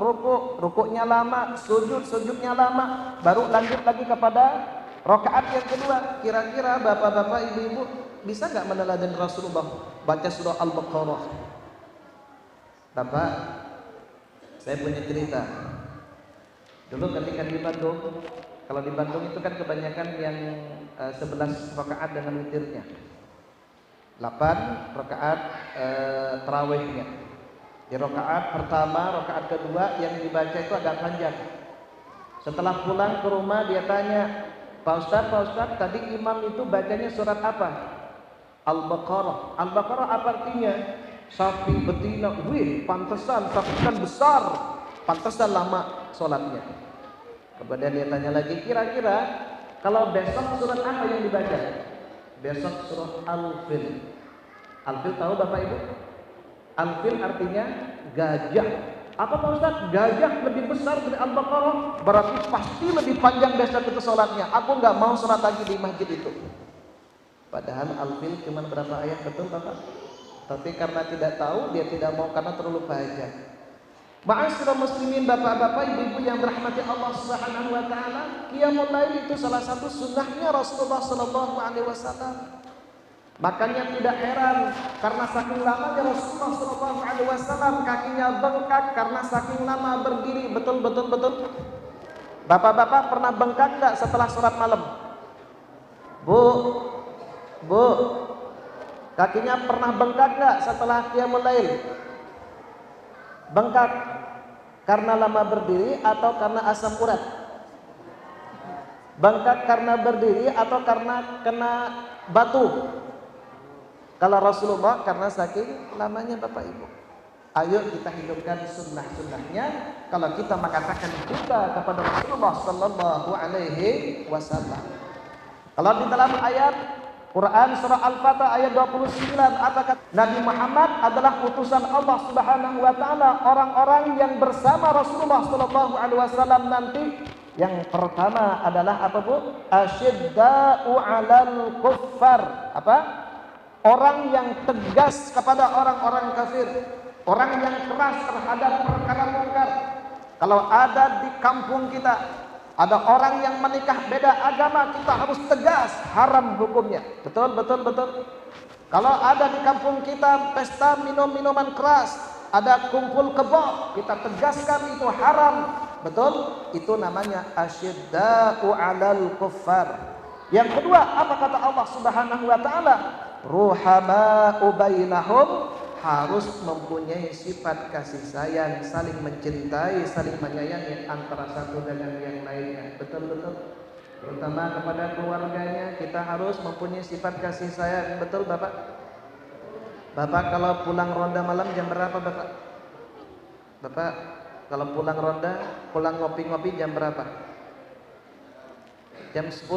rukuknya lama, sujudnya lama, baru lanjut lagi kepada rakaat yang kedua. Kira-kira bapak-bapak, ibu-ibu bisa nggak meneladani Rasulullah baca surah Al-Baqarah? Bapak, saya punya cerita. Dulu ketika di Bandung, kalau di Bandung itu kan kebanyakan yang 11 rakaat dengan witirnya, 8 rakaat tarawihnya. Di rakaat pertama, rakaat kedua yang dibaca itu agak panjang. Setelah pulang ke rumah dia tanya, Pak Ustadz, tadi imam itu bacanya surat apa? Al-Baqarah. Al-Baqarah apa artinya? Sapi betina. Wih, pantesan sapi kan besar, pantesan lama sholatnya. Kemudian dia tanya lagi, kira-kira kalau besok surat apa yang dibaca? Besok surah Al-Fil. Alfil tahu Bapak Ibu? Alfil artinya gajah. Apa Pak Ustaz? Gajah lebih besar dari Al-Baqarah, berarti pasti lebih panjang besok itu sholatnya. Aku nggak mau sholat lagi di masjid itu. Padahal Alfil cuma berapa ayat, betul Bapak? Tapi karena tidak tahu, dia tidak mau karena terlalu panjang. Ma'asyiral muslimin, bapak-bapak, ibu-ibu yang dirahmati Allah Subhanahu wa taala, qiyamul lail itu salah satu sunnahnya Rasulullah sallallahu alaihi wasallam. Makanya tidak heran karena saking lamanya Rasulullah sallallahu alaihi wasallam kakinya bengkak karena saking lama berdiri. Betul. Bapak-bapak pernah bengkak enggak setelah sholat malam? Bu, kakinya pernah bengkak enggak setelah qiyamul lail? Bengkak karena lama berdiri atau karena asam urat? Bengkak karena berdiri atau karena kena batu? Kalau Rasulullah karena saking lamanya Bapak Ibu. Ayo kita hidupkan sunnah-sunnahnya. Kalau kita mengatakan kita kepada Rasulullah sallallahu alaihi wasallam. Kalau di dalam ayat Quran surah Al-Fatah ayat 29, apa kata Nabi Muhammad adalah utusan Allah Subhanahu wa taala. Orang-orang yang bersama Rasulullah sallallahu alaihi wasallam nanti yang pertama adalah apa Bu? Asyidda'u 'alal kuffar. Apa? Orang yang tegas kepada orang-orang kafir, orang yang keras terhadap perkara mungkar. Kalau ada di kampung kita ada orang yang menikah beda agama, kita harus tegas, haram hukumnya. Betul. Kalau ada di kampung kita pesta minum-minuman keras, ada kumpul kebo, kita tegaskan itu haram. Betul? Itu namanya asyidda'u 'alal kuffar. Yang kedua, apa kata Allah Subhanahu wa taala? Ruhama'u bainahum, harus mempunyai sifat kasih sayang, saling mencintai, saling menyayangi antara satu dengan yang lainnya. Betul. Terutama kepada keluarganya, kita harus mempunyai sifat kasih sayang. Betul Bapak? Bapak kalau pulang ronda malam jam berapa Bapak? Bapak kalau pulang ronda, pulang ngopi-ngopi jam berapa? Jam 10,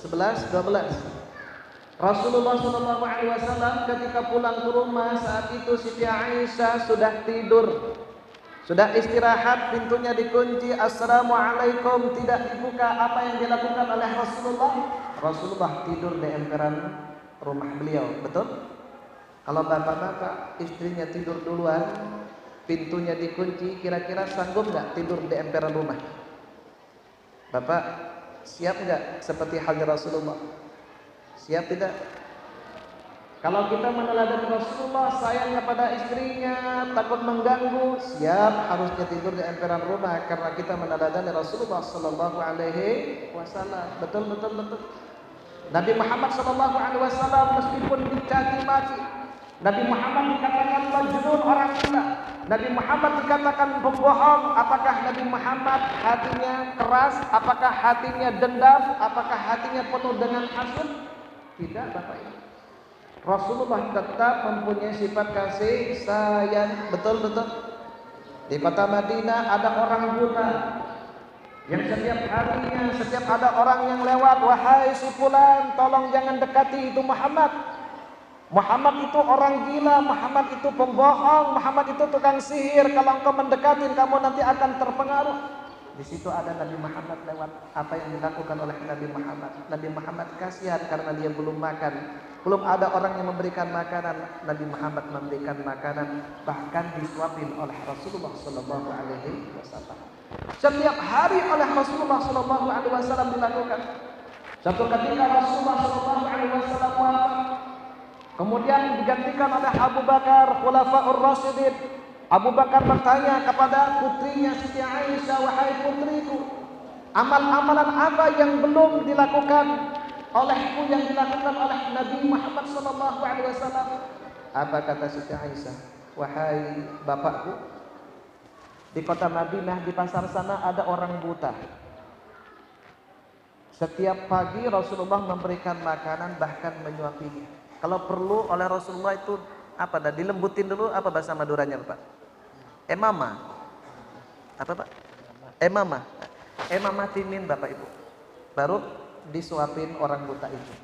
11, 12. Rasulullah SAW ketika pulang ke rumah saat itu Siti Aisyah sudah tidur, sudah istirahat, pintunya dikunci, assalamualaikum, tidak dibuka. Apa yang dilakukan oleh Rasulullah? Rasulullah tidur di emperan rumah beliau. Betul? Kalau bapak-bapak istrinya tidur duluan, pintunya dikunci, kira-kira sanggup nggak tidur di emperan rumah? Bapak siap nggak seperti halnya Rasulullah? Siap tidak? Kalau kita meneladani Rasulullah, sayang kepada istrinya, takut mengganggu, siap harusnya tidur di emperan rumah karena kita meneladani Rasulullah sallallahu alaihi wasallam. Betul. Nabi Muhammad sallallahu alaihi wasallam meskipun dicaci maki, Nabi Muhammad dikatakan majnun, orang gila, Nabi Muhammad dikatakan pembohong, apakah Nabi Muhammad hatinya keras? Apakah hatinya dendam? Apakah hatinya penuh dengan hasud? Tidak Bapak Ibu. Rasulullah tetap mempunyai sifat kasih sayang. Betul. Di kota Madinah ada orang buta yang setiap harinya, setiap ada orang yang lewat, wahai si fulan, tolong jangan dekati itu Muhammad. Muhammad itu orang gila, Muhammad itu pembohong, Muhammad itu tukang sihir. Kalau engkau mendekatin, kamu nanti akan terpengaruh. Di situ ada Nabi Muhammad lewat. Apa yang dilakukan oleh Nabi Muhammad? Nabi Muhammad kasihan karena dia belum makan. Belum ada orang yang memberikan makanan. Nabi Muhammad memberikan makanan, bahkan disuapin oleh Rasulullah sallallahu alaihi wasallam. Setiap hari oleh Rasulullah sallallahu alaihi wasallam dilakukan. Satu ketika Rasulullah sallallahu alaihi wasallam wafat, kemudian digantikan oleh Abu Bakar, Khulafaur Rasyidin. Abu Bakar bertanya kepada putrinya Siti Aisyah, wahai putriku, amal-amalan apa yang belum dilakukan olehku yang dilakukan oleh Nabi Muhammad SAW? Apa kata Siti Aisyah? Wahai bapakku, di kota Madinah di pasar sana ada orang buta. Setiap pagi Rasulullah memberikan makanan, bahkan menyuapinya. Kalau perlu oleh Rasulullah itu apa dah? Dilembutin dulu, apa bahasa Maduranya Pak? Emama. Apa Pak? Emama. Emama timin Bapak Ibu. Baru disuapin orang buta itu.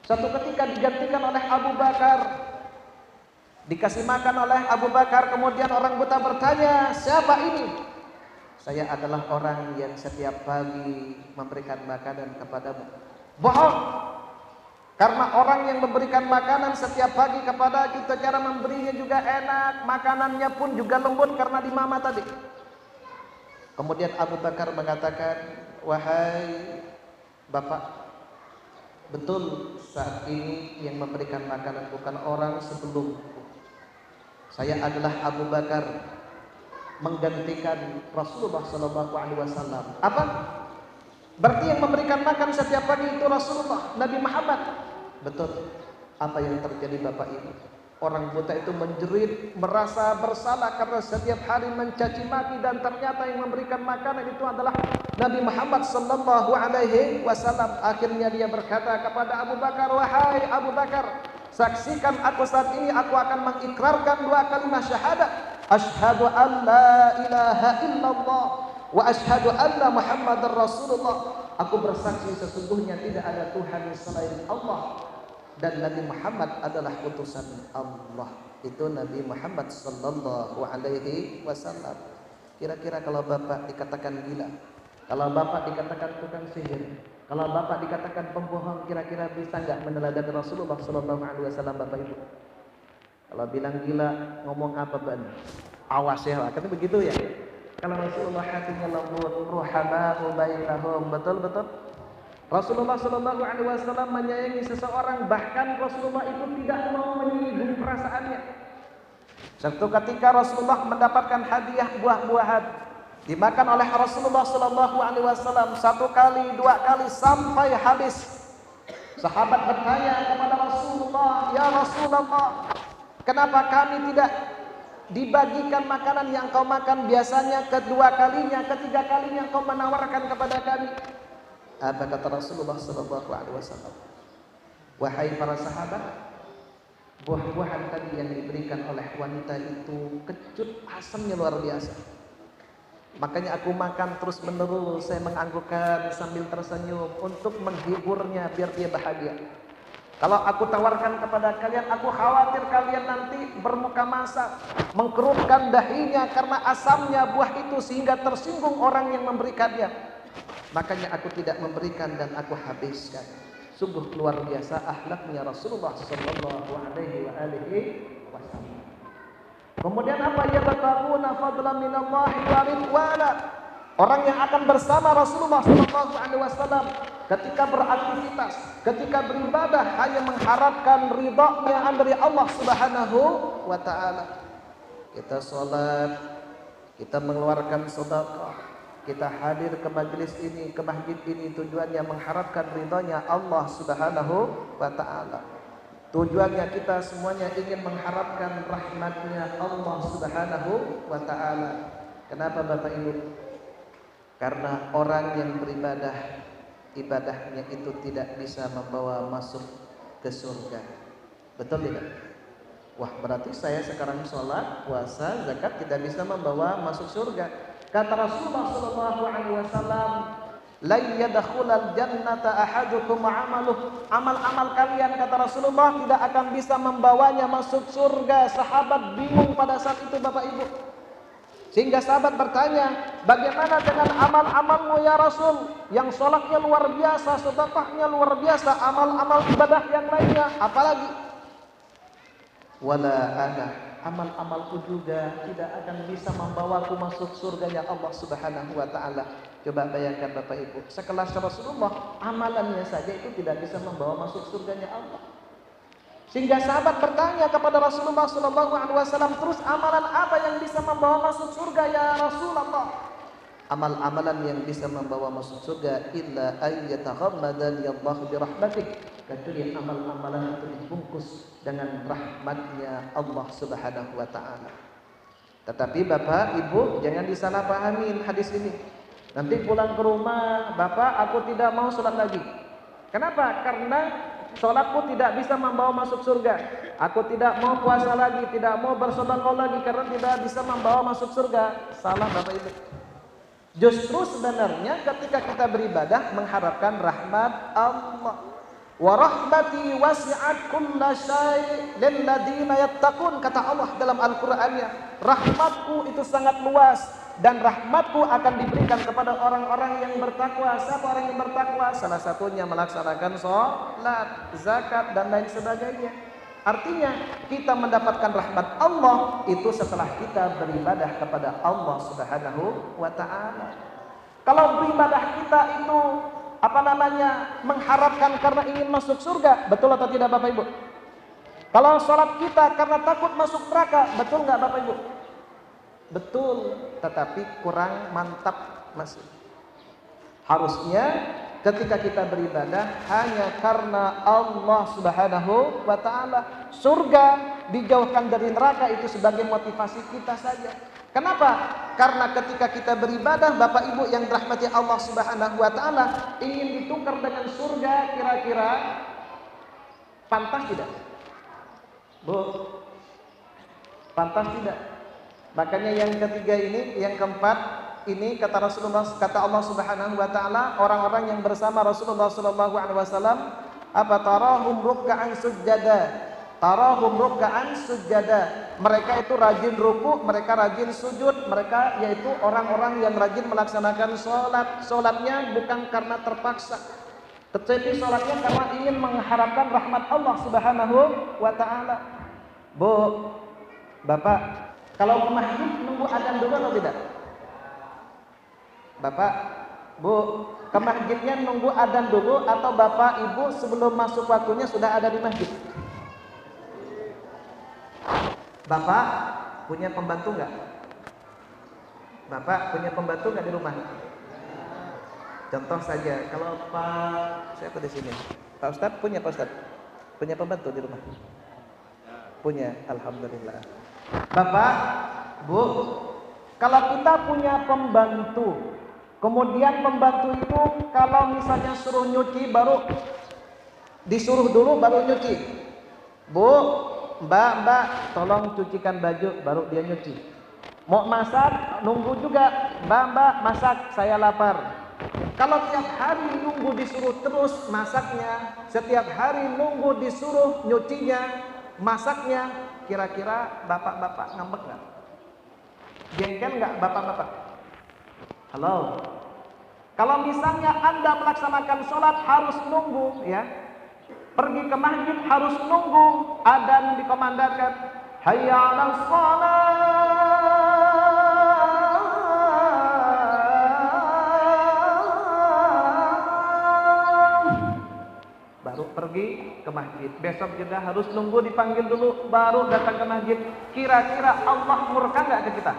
Suatu ketika digantikan oleh Abu Bakar. Dikasih makan oleh Abu Bakar, kemudian orang buta bertanya, siapa ini? Saya adalah orang yang setiap pagi memberikan makanan kepadamu. Bohong. Karena orang yang memberikan makanan setiap pagi kepada kita, cara memberinya juga enak, makanannya pun juga lembut karena di mama tadi. Kemudian Abu Bakar mengatakan, wahai Bapak, betul saat ini yang memberikan makanan bukan orang sebelumku. Saya adalah Abu Bakar, menggantikan Rasulullah SAW. Apa? Berarti yang memberikan makan setiap pagi itu Rasulullah, Nabi Muhammad. Betul. Apa yang terjadi Bapak Ibu? Orang buta itu menjerit, merasa bersalah karena setiap hari mencaci maki, dan ternyata yang memberikan makanan itu adalah Nabi Muhammad sallallahu alaihi wasallam. Akhirnya dia berkata kepada Abu Bakar, wahai Abu Bakar, saksikan aku saat ini, aku akan mengikrarkan 2 kalimat syahadat. Asyhadu an la ilaha illallah wa asyhadu anna Muhammadar Rasulullah. Aku bersaksi sesungguhnya tidak ada Tuhan selain Allah dan Nabi Muhammad adalah utusan Allah. Itu Nabi Muhammad sallallahu alaihi wasallam. Kira-kira kalau Bapak dikatakan gila, kalau Bapak dikatakan tukang sihir, kalau Bapak dikatakan pembohong, kira-kira bisa enggak meneladani Rasulullah sallallahu alaihi wasallam Bapak Ibu? Kalau bilang gila, ngomong apa Ban? Awas ya, katanya begitu ya. Kalau Rasulullah hatinya lembut, ruhama'u bainahum, betul-betul. Rasulullah Shallallahu Alaihi Wasallam menyayangi seseorang, bahkan Rasulullah itu tidak mau menyinggung perasaannya. Suatu ketika Rasulullah mendapatkan hadiah buah-buahan, dimakan oleh Rasulullah Shallallahu Alaihi Wasallam 1 kali, 2 kali sampai habis. Sahabat bertanya kepada Rasulullah, ya Rasulullah, kenapa kami tidak dibagikan makanan yang kau makan biasanya, kedua kalinya, ketiga kalinya kau menawarkan kepada kami? Apa kata Rasulullah sallallahu alaihi wasallam? Wahai para sahabat, buah-buahan tadi yang diberikan oleh wanita itu kecut, asamnya luar biasa. Makanya aku makan terus menerus, saya menganggukkan sambil tersenyum untuk menghiburnya biar dia bahagia. Kalau aku tawarkan kepada kalian, aku khawatir kalian nanti bermuka masam, mengkerutkan dahinya karena asamnya buah itu sehingga tersinggung orang yang memberikannya. Makanya aku tidak memberikan dan aku habiskan. Sungguh luar biasa akhlaknya Rasulullah sallallahu alaihi wasallam. Kemudian apa? Ya bataquna fadlan minallahi wa ridwana. Orang yang akan bersama Rasulullah sallallahu alaihi wasallam ketika beraktivitas, ketika beribadah hanya mengharapkan ridha-Nya dari Allah Subhanahu wa taala. Kita salat, kita mengeluarkan sedekah, kita hadir ke majelis ini, ke masjid ini, tujuannya mengharapkan ridhonya Allah Subhanahu wa ta'ala. Tujuannya kita semuanya ingin mengharapkan rahmatnya Allah Subhanahu wa ta'ala. Kenapa Bapak Ibu? Karena orang yang beribadah, ibadahnya itu tidak bisa membawa masuk ke surga. Betul tidak? Wah, berarti saya sekarang sholat, puasa, zakat tidak bisa membawa masuk surga. Kata Rasulullah sallallahu alaihi wasallam, la yadkhulul jannata ahadukum amaluh. Amal-amal kalian, kata Rasulullah, tidak akan bisa membawanya masuk surga. Sahabat bingung pada saat itu Bapak Ibu. Sehingga sahabat bertanya, bagaimana dengan amal-amalmu ya Rasul? Yang sholatnya luar biasa, sedekahnya luar biasa, amal-amal ibadah yang lainnya, apalagi? Wala ana, amal-amalku juga tidak akan bisa membawaku masuk surganya Allah Subhanahu wa ta'ala. Coba bayangkan Bapak Ibu, sekelas Rasulullah, amalannya saja itu tidak bisa membawa masuk surganya Allah. Sehingga sahabat bertanya kepada Rasulullah sallallahu alaihi wasallam, terus amalan apa yang bisa membawa masuk surga ya Rasulullah? Amal-amalan yang bisa membawa masuk surga illa ayyataghammadani Allah birahmatik, kecuali amal-amalan itu dibungkus dengan rahmatnya Allah Subhanahu wa ta'ala. Tetapi Bapak Ibu jangan disalahpahamin hadis ini. Nanti pulang ke rumah, Bapak aku tidak mau sholat lagi. Kenapa? Karena sholatku tidak bisa membawa masuk surga. Aku tidak mau puasa lagi, tidak mau bersedekah lagi karena tidak bisa membawa masuk surga. Salah Bapak Ibu. Justru sebenarnya ketika kita beribadah mengharapkan rahmat Allah. Wa rahmati wasi'at kulla syai' lil ladzina yattaqun, kata Allah dalam Al-Qur'annya, rahmatku itu sangat luas dan rahmatku akan diberikan kepada orang-orang yang bertakwa. Siapa orang yang bertakwa? Salah satunya melaksanakan salat, zakat dan lain sebagainya. Artinya kita mendapatkan rahmat Allah itu setelah kita beribadah kepada Allah Subhanahu wa taala. Kalau beribadah kita itu mengharapkan karena ingin masuk surga, betul atau tidak Bapak Ibu? Kalau sholat kita karena takut masuk neraka, betul nggak Bapak Ibu? Betul, tetapi kurang mantap masih. Harusnya ketika kita beribadah hanya karena Allah Subhanahu wa taala, surga dijauhkan dari neraka itu sebagai motivasi kita saja. Kenapa? Karena ketika kita beribadah, Bapak Ibu yang dirahmati Allah Subhanahu wa taala, ingin ditukar dengan surga, kira-kira pantas tidak? Bu, pantas tidak? Makanya yang ketiga ini, yang keempat ini kata Rasulullah, kata Allah Subhanahu wa taala, orang-orang yang bersama Rasulullah sallallahu alaihi wasallam, apa tarahum ruk'an sujada. Tarahum ruk'an sujada. Mereka itu rajin ruku, mereka rajin sujud, mereka yaitu orang-orang yang rajin melaksanakan sholat. Sholatnya bukan karena terpaksa, tetapi sholatnya karena ingin mengharapkan rahmat Allah Subhanahu wa taala. Bu, Bapak, kalau ke masjid nunggu adzan dulu atau tidak? Bapak, Bu, ke masjidnya nunggu adzan dulu atau Bapak Ibu sebelum masuk waktunya sudah ada di masjid? Bapak punya pembantu nggak? Bapak punya pembantu nggak di rumah? Contoh saja, kalau Pak siapa di sini? Pak Ustadz punya, Pak Ustadz punya pembantu di rumah? Punya, alhamdulillah. Bapak, Bu, kalau kita punya pembantu, kemudian pembantu itu kalau misalnya suruh nyuci baru disuruh dulu baru nyuci. Bu, Mbak, tolong cucikan baju, baru dia nyuci. Mau masak, nunggu juga. Mbak, masak, saya lapar. Kalau tiap hari nunggu disuruh terus masaknya, setiap hari nunggu disuruh nyucinya, masaknya, kira-kira bapak-bapak ngambek nggak? Jengkel nggak bapak-bapak? Halo? Kalau misalnya Anda melaksanakan sholat harus nunggu, ya, pergi ke masjid harus nunggu adzan dikomandangkan, hayya 'alas shalah, baru pergi ke masjid. Besok juga harus nunggu dipanggil dulu baru datang ke masjid. Kira-kira Allah murka nggak ke kita?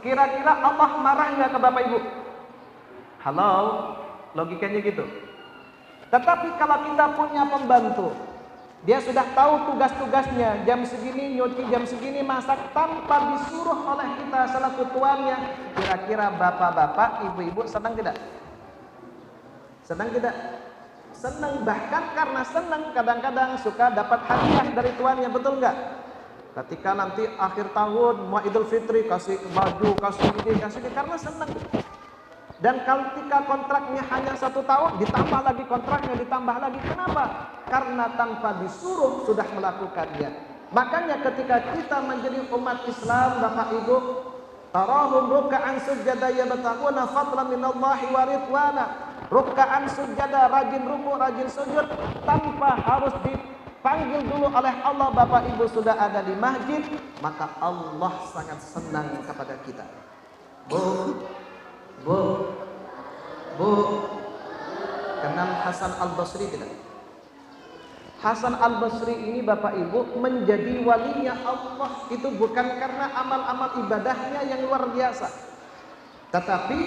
Kira-kira Allah marah nggak ke Bapak Ibu? Halo, logikanya gitu. Tetapi kalau kita punya pembantu, dia sudah tahu tugas-tugasnya, jam segini nyuci, jam segini masak, tanpa disuruh oleh kita selaku tuannya, kira-kira bapak-bapak, ibu-ibu senang tidak? Senang tidak? Senang, bahkan karena senang kadang-kadang suka dapat hadiah dari tuannya, betul nggak? Ketika nanti akhir tahun, mau Idul Fitri, kasih baju, kasih ini, karena senang. Dan ketika kontraknya hanya 1 tahun, ditambah lagi kontraknya, ditambah lagi. Kenapa? Karena tanpa disuruh sudah melakukannya. Makanya ketika kita menjadi umat Islam, Bapak Ibu, tarahum ruk'an sujada yabtaguna fadlan minallahi wa ridwana. Ruk'an sujada, rajin ruku, rajin sujud, tanpa harus dipanggil dulu oleh Allah. Bapak Ibu sudah ada di masjid, maka Allah sangat senang kepada kita. Bu, kenal Hasan Al-Basri tidak? Hasan Al-Basri ini Bapak Ibu menjadi walinya Allah itu bukan karena amal-amal ibadahnya yang luar biasa, tetapi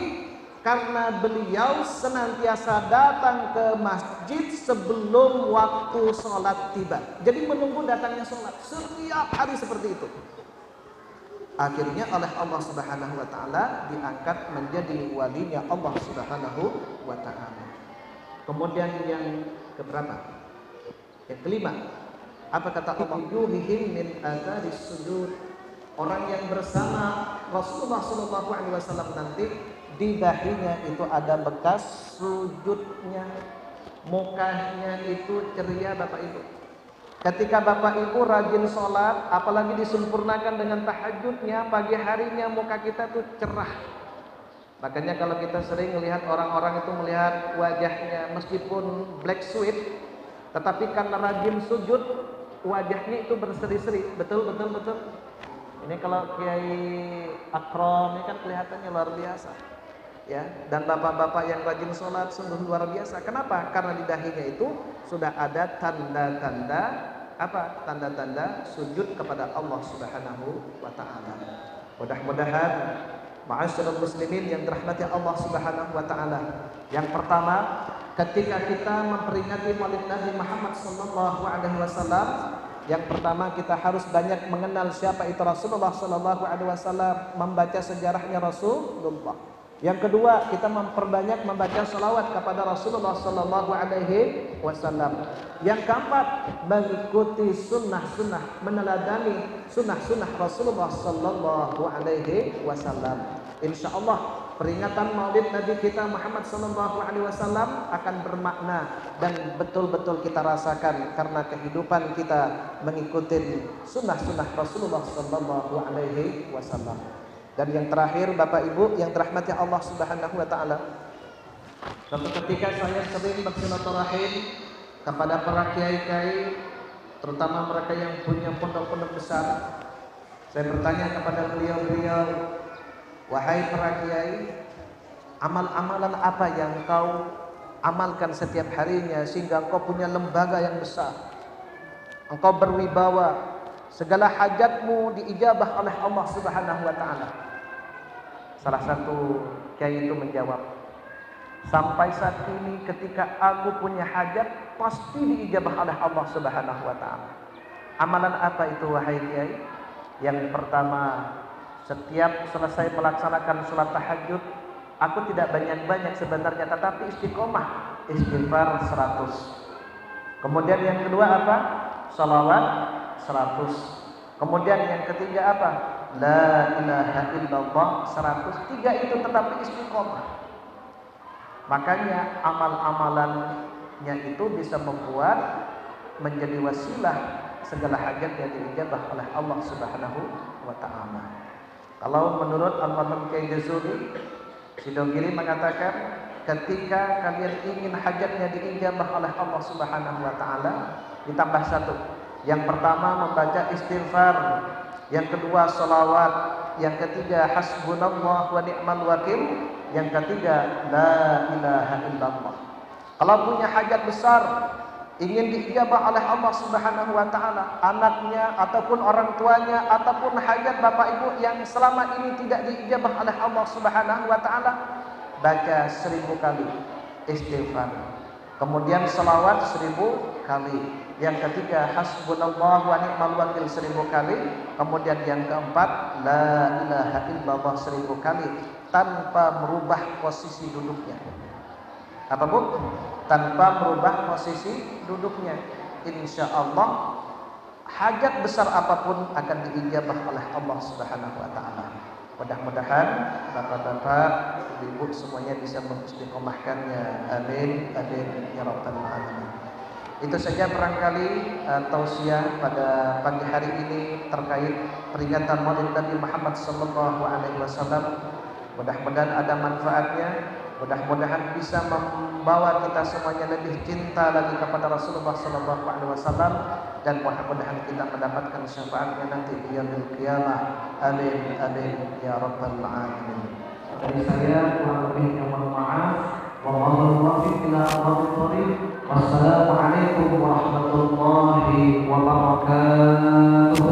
karena beliau senantiasa datang ke masjid sebelum waktu sholat tiba. Jadi menunggu datangnya sholat setiap hari seperti itu. Akhirnya oleh Allah Subhanahu wa taala diangkat menjadi walinya Allah Subhanahu wa taala. Kemudian yang keberapa? Yang kelima. Apa kata Allah? Yuhihim min atharis sujud. Orang yang bersama Rasulullah sallallahu alaihi wasallam nanti di dahinya itu ada bekas sujudnya. mukanya itu ceria Bapak Ibu. Ketika Bapak Ibu rajin sholat, apalagi disempurnakan dengan tahajudnya, pagi harinya muka kita tuh cerah. Makanya kalau kita sering melihat orang-orang itu melihat wajahnya meskipun black sweat, tetapi karena rajin sujud, wajahnya itu berseri-seri. Betul. Ini kalau Kiai Akram ini kan kelihatannya luar biasa. Ya, dan bapak-bapak yang rajin sholat sungguh luar biasa. Kenapa? Karena di dahinya itu sudah ada tanda-tanda apa? Tanda-tanda sujud kepada Allah Subhanahu wa taala. Mudah-mudahan ma'asyiral muslimin yang dirahmati Allah Subhanahu wa taala. Yang pertama, ketika kita memperingati Maulid Nabi Muhammad sallallahu alaihi wasallam, yang pertama kita harus banyak mengenal siapa itu Rasulullah sallallahu alaihi wasallam, membaca sejarahnya Rasulullah. Yang kedua, kita memperbanyak membaca salawat kepada Rasulullah sallallahu alaihi wasallam. Yang keempat, mengikuti sunnah-sunnah, meneladani sunnah-sunnah Rasulullah sallallahu alaihi wasallam. Insyaallah peringatan Maulid Nabi kita Muhammad sallallahu alaihi wasallam akan bermakna dan betul-betul kita rasakan karena kehidupan kita mengikuti sunnah-sunnah Rasulullah sallallahu alaihi wasallam. Dan yang terakhir Bapak Ibu yang dirahmati Allah Subhanahu wa taala, suatu ketika saya sering bersilaturahim kepada para kiai-kiai, terutama mereka yang punya pondok-pondok besar. Saya bertanya kepada beliau-beliau, wahai para kiai, amal-amalan apa yang kau amalkan setiap harinya sehingga engkau punya lembaga yang besar, engkau berwibawa, segala hajatmu diijabah oleh Allah Subhanahu wa taala? Salah satu kiai itu menjawab, sampai saat ini ketika aku punya hajat pasti diijabah oleh Allah Subhanahu wa taala. Amalan apa itu wahai kiai? Yang pertama, setiap selesai melaksanakan sholat tahajud, aku tidak banyak-banyak sebenarnya, tetapi istiqomah, istighfar 100. Kemudian yang kedua apa? Salawat 100. Kemudian yang ketiga apa? La ilaha illallah 100. 3 itu tetapi istiqomah. Makanya amal-amalannya itu bisa membuat menjadi wasilah segala hajat yang diijabah oleh Allah Subhanahu wa taala. Kalau menurut Almarhum Kiai Jazuli Sidogiri mengatakan, ketika kalian ingin hajatnya diijabah oleh Allah Subhanahu wa taala, ditambah 1. Yang pertama membaca istighfar, yang kedua salawat, yang ketiga hasbunallah wa ni'mal wakil, yang ketiga la ilaha illallah. Kalau punya hajat besar ingin diijabah oleh Allah Subhanahu wa taala, anaknya ataupun orang tuanya ataupun hajat Bapak Ibu yang selama ini tidak diijabah oleh Allah Subhanahu wa taala, baca 1000 kali istighfar. Kemudian salawat 1000 kali. Yang ketiga hasbunallah wa ni'mal wakil 1000 kali. Kemudian yang keempat la ilaha illallah 1000 kali tanpa merubah posisi duduknya. Apa Bu? Tanpa merubah posisi duduknya. Insya Allah hajat besar apapun akan diijabah oleh Allah Subhanahu wa taala. Mudah-mudahan bapak-bapak, ibu-ibu semuanya bisa mengistiqomahkannya. Amin, amin ya rabbal alamin. Itu saja barangkali tausiah pada pagi hari ini terkait peringatan Maulid Nabi Muhammad sallallahu alaihi wasallam. Mudah-mudahan ada manfaatnya, mudah-mudahan bisa membawa kita semuanya lebih cinta lagi kepada Rasulullah sallallahu alaihi wasallam, dan mudah-mudahan kita mendapatkan syafaatnya nanti di yaumil qiyamah. Amin amin ya rabbal alamin. Dari saya kurang lebihnya mohon maaf. Wallahu muwaffiq ila aqwamit thoriq. Wassalamualaikum warahmatullahi wabarakatuh.